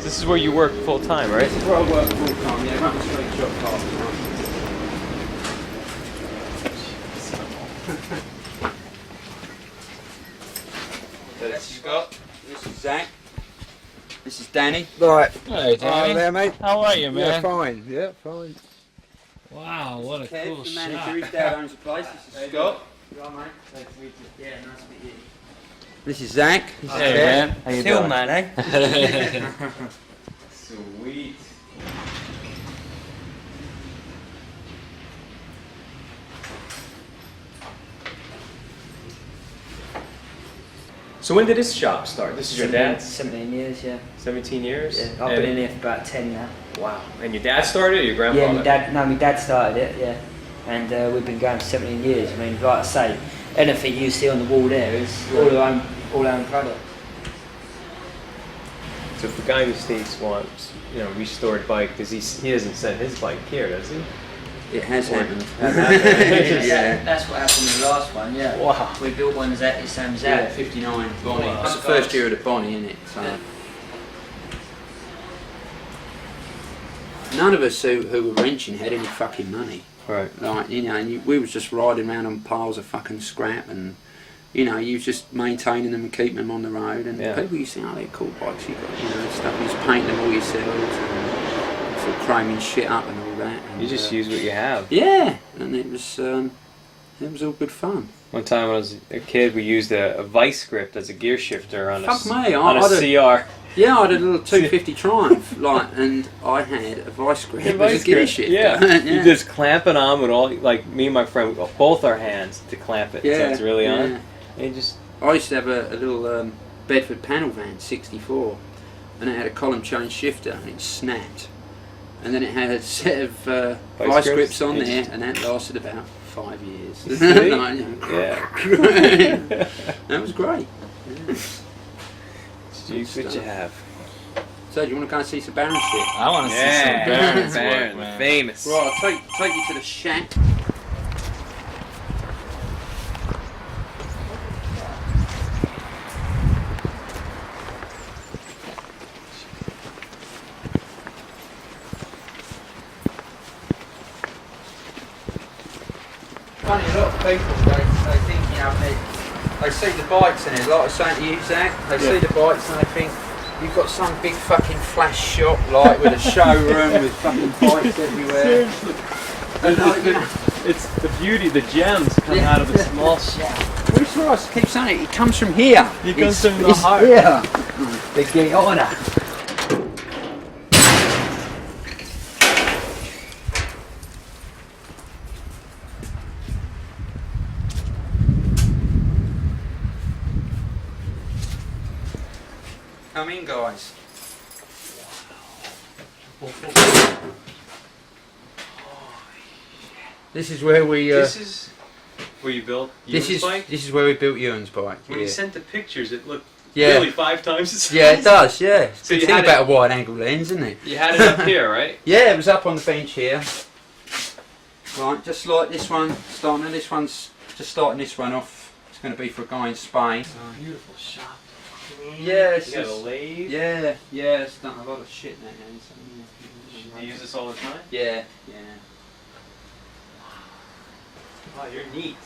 This is where you work full time, right? This is where I work full time, yeah, run straight shop car. This is Scott, this is Zach, this is Danny. Right. Hey, Danny. There, mate. How are you, man? Yeah, fine. Yeah, fine. Wow, what a Kev, cool the shot. manager, his dad owns the place. This is Scott. You alright, mate? Nice to meet you. Yeah, nice to meet you. This is Zach. This is Hey, Kev. man. How you Still, doing? man, eh? Sweet. So when did this shop start? This is your dad's? 17 years, yeah. 17 years? Yeah, I've been in here for about 10 now. Wow. And your dad started it or your grandfather? Yeah, my dad started it, yeah. And we've been going for 17 years. I mean, like I say, anything you see on the wall there is all our own product. So if the guy in the States wants, restored bike, he doesn't send his bike here, does he? It has happened. Yeah, that's what happened in the last one, yeah. Wow. We built one exactly the same as Yeah, that. 59 Bonnie. Wow. It's the first year of the Bonnie, isn't it? So. None of us who were wrenching had any fucking money. Right. Like, and we was just riding around on piles of fucking scrap and, you was just maintaining them and keeping them on the road. And people used to say, oh, they're cool bikes, you got, stuff. You just painting them all yourselves and sort of chroming shit up and all that. And, You just use what you have. Yeah, and it was all good fun. One time when I was a kid, we used a vice grip as a gear shifter on Fuck me, on a CR. Yeah, I had a little 250 Triumph, and I had a vice grip as a gear shifter. Yeah. You just clamp it on with all, me and my friend, we got both our hands to clamp it so it's really on. And just. I used to have a little Bedford panel van, 64, and it had a column change shifter, and it snapped. And then it had a set of vice grips on there, and that lasted about 5 years. Yeah. That was great. Yeah. Use what you have. So, do you want to go and see some Baron shit? I want to see some Baron's work, man. Famous. Right, I'll take you to the shack. Funny, a lot of people, they think, they see the bikes in it, like I was saying to you, Zach, they see the bikes and they think, you've got some big fucking flash shop, with a showroom with fucking bikes everywhere. Seriously. It's the beauty, the gems come out of the small shop. Bruce Ross keeps saying it comes from here. It comes from the heart. Yeah. They get on it. Come in, guys. This is where we. This is where you built Ewan's bike? This is where we built Ewan's bike. When you sent the pictures, it looked Yeah. really 5 times the size. Yeah, it does, yeah. So Good you thing had about it, a wide angle lens, isn't it? you had it up here, right? Yeah, it was up on the bench here. Right, just like this one, starting this one off. It's going to be for a guy in Spain. Oh, beautiful shop. Yeah, it's You got a just, lathe? yeah, it's done a lot of shit in that hand. So, yeah. Do you use this all the time? Yeah. Wow, you're neat.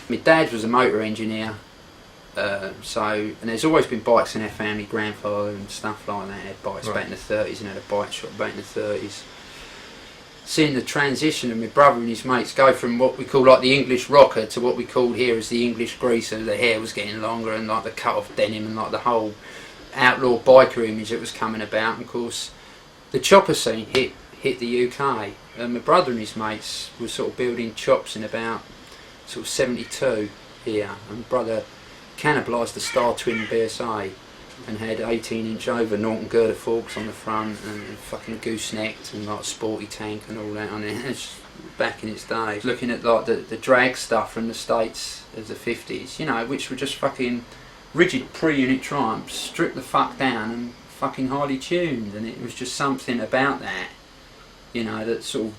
My dad was a motor engineer, And there's always been bikes in their family, grandfather and stuff like that had bikes back in the 30s and had a bike shop back in the 30s. Seeing the transition of my brother and his mates go from what we call like the English rocker to what we call here as the English greaser. The hair was getting longer and like the cut off denim and like the whole outlaw biker image that was coming about. And of course the chopper scene hit the UK, and my brother and his mates were sort of building chops in about sort of 72 here, and my brother cannibalised the Star Twin BSA and had 18-inch over Norton girder forks on the front and fucking goosenecked and like sporty tank and all that on it. It's back in its day. Looking at like the drag stuff from the States of the 50s, you know, which were just fucking rigid pre-unit Triumphs, stripped the fuck down and fucking highly tuned, and it was just something about that, you know, that sort of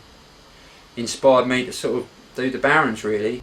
inspired me to sort of do the Barons really.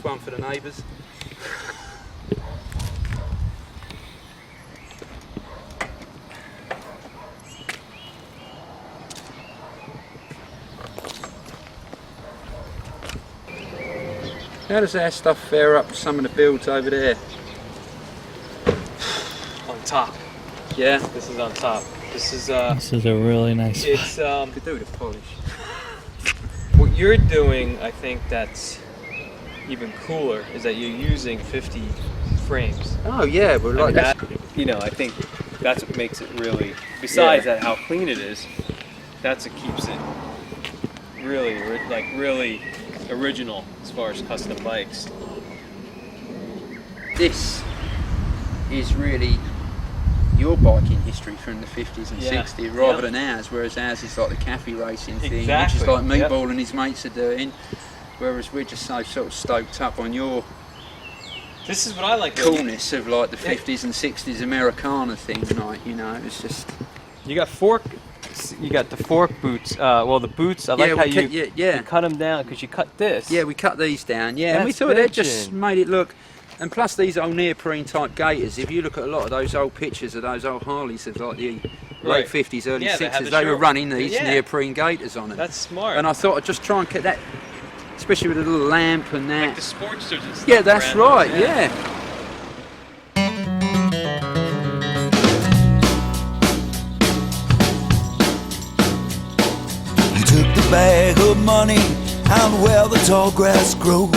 One for the neighbours. How does our stuff fare up with some of the builds over there? On top. Yeah? This is on top. This is a really nice It's could do with a polish. What you're doing, I think that's even cooler, is that you're using 50 frames. Oh yeah, but like that, you know, I think that's what makes it really, besides that how clean it is, that's what keeps it really, like really original as far as custom bikes. This is really your biking history from the 50s and 60s rather than ours, whereas ours is like the cafe racing thing, which is like Meatball and his mates are doing. Whereas we're just so sort of stoked up on your this is what I like coolness of like the 50s and 60s Americana thing, like, you know, it's just you got the fork boots. Well, the boots. I like how you cut them down because you cut this. Yeah, we cut these down. Yeah, and we thought that just made it look. And plus these old neoprene type gaiters. If you look at a lot of those old pictures of those old Harleys of like the late 50s, early 60s, they were running these neoprene gaiters on them. That's smart. And I thought I'd just try and cut that. Especially with a little lamp and that. Like the Sportsters and stuff. Yeah, that's right, yeah. You took the bag of money out where the tall grass grows.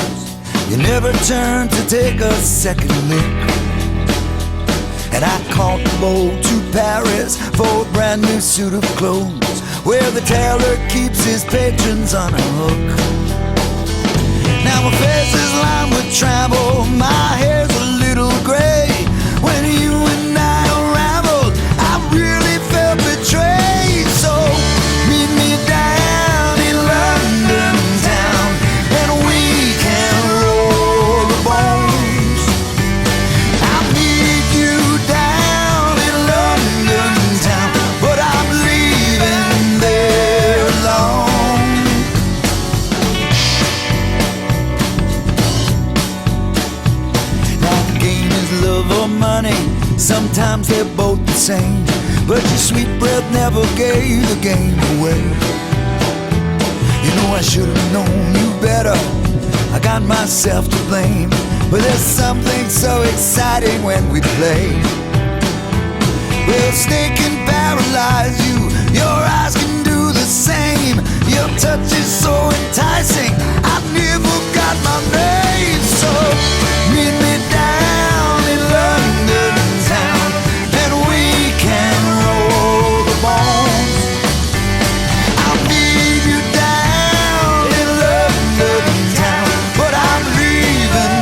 You never turned to take a second look. And I caught the boat to Paris for a brand new suit of clothes, where the tailor keeps his patrons on a hook. Now my face is lined with travel, my hair's a little grey. When you and I unraveled, I really felt betrayed. So meet me down in London town, and we can roll the bones. I'll meet you down in London town, but I'm leaving there alone. Love or money, sometimes they're both the same, but your sweet breath never gave the game away. You know I should have known you better, I got myself to blame, but there's something so exciting when we play. Well, a snake can paralyze you, your eyes can do the same. Your touch is so enticing, I never got my name. So meet me down in London town, and we can roll the bones. I'll meet you down in London town, but I'm leaving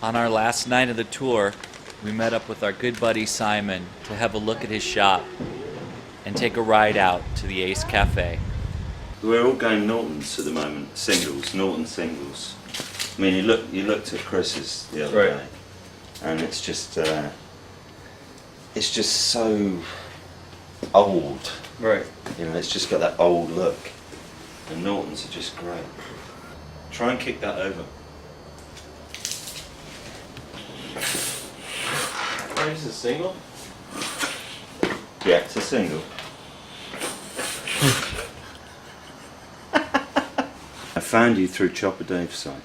On our last night of the tour, we met up with our good buddy Simon to have a look at his shop and take a ride out to the Ace Cafe. We're all going Nortons at the moment, singles, Norton singles. I mean, you looked at Chris's the other day, and it's just so old. Right. You know, it's just got that old look. And Nortons are just great. Try and kick that over. Are this a single? Yeah, it's a single. I found you through Chopper Dave's site.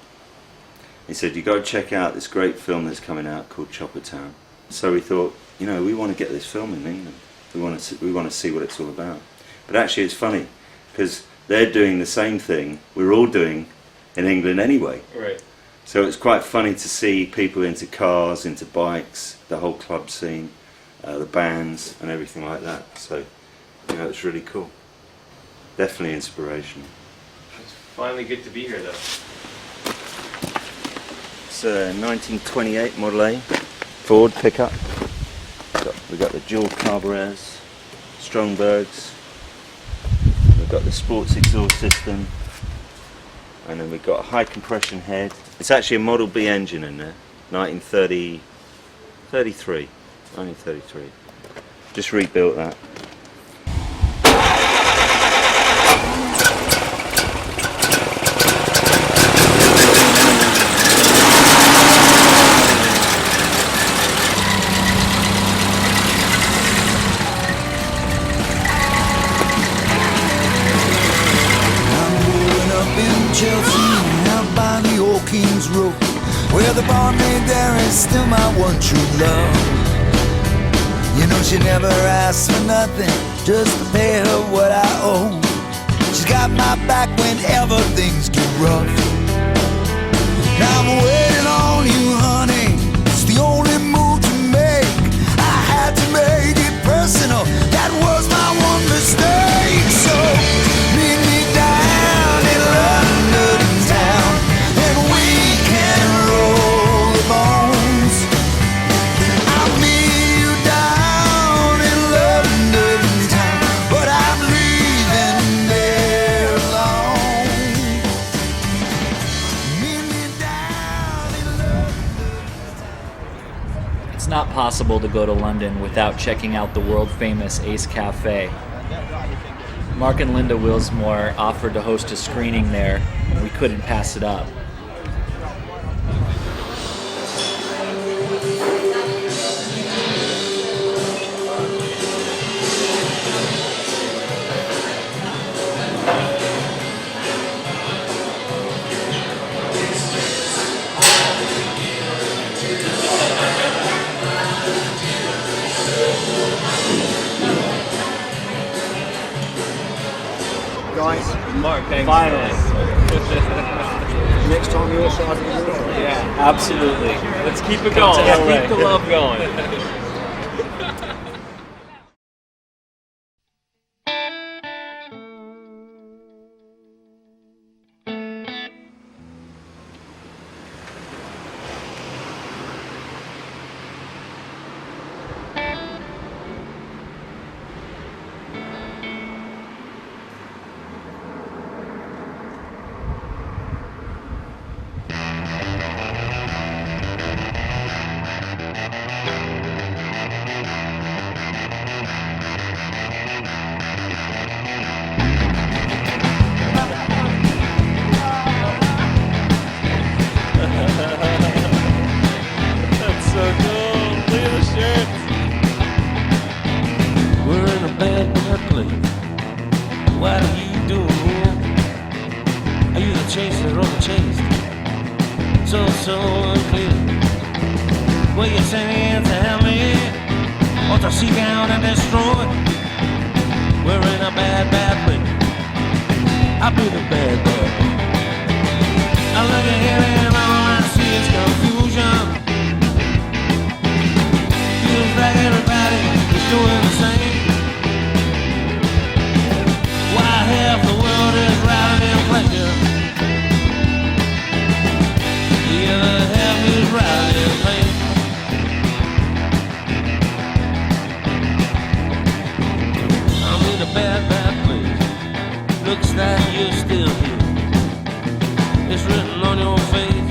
He said, you got to check out this great film that's coming out called Choppertown. So we thought, you know, we want to get this film in England. We want to see what it's all about. But actually it's funny, because they're doing the same thing we're all doing in England anyway. Right. So it's quite funny to see people into cars, into bikes, the whole club scene, the bands and everything like that. So, you know, it's really cool. Definitely inspirational. It's finally good to be here, though. It's a 1928 Model A Ford pickup. We've got the dual carburetors, Strombergs. We've got the sports exhaust system. And then we've got a high compression head. It's actually a Model B engine in there, 1933. Just rebuilt that. Kings Road, where the barmaid there is still my one true love. You know she never asks for nothing, just to pay her what I owe. She's got my back whenever things get rough. Now I'm waiting on you, honey. It's the only move to make. I had to make it personal. That was my one mistake. So meet me down in London town. It's not possible to go to London without checking out the world-famous Ace Cafe. Mark and Linda Willsmore offered to host a screening there, and we couldn't pass it up. Guys, Mark, thanks. finally. Next time you're side of the world. Yeah, absolutely. Let's keep it going. Let's keep the love going. So unclear. Will you send me to help me, or to seek out and destroy? We're in a bad, bad place. I'll be the bad boy. I look at him and all I see is confusion. Feels like everybody is doing the same. Why half the world is riding in pleasure, the other half is riding bad, bad place. Looks like you're still here. It's written on your face.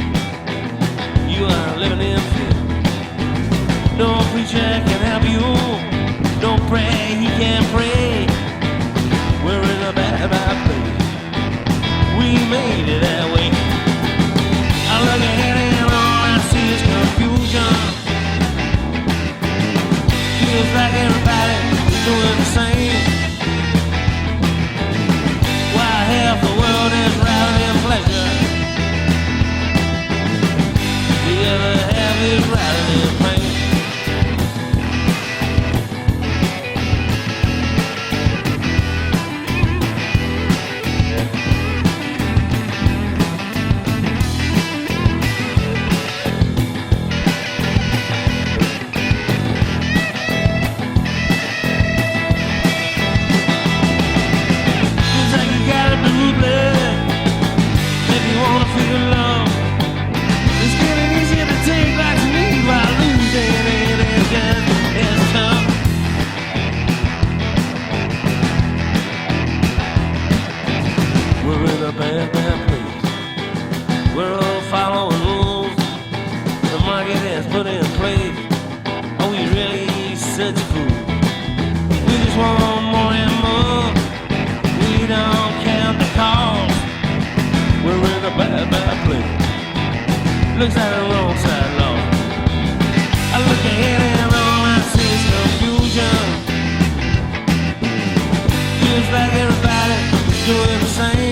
You are living in fear. No preacher can help you. Don't pray, he can't pray. We're in a bad, bad place. We made it that way. I look ahead and all I see is confusion. Feels like everybody's doing the same. While half the world is riding in pleasure, the other half is riding in pain. Looks like the wrong side law. I look ahead and all I see is confusion. Feels like everybody's doing the same.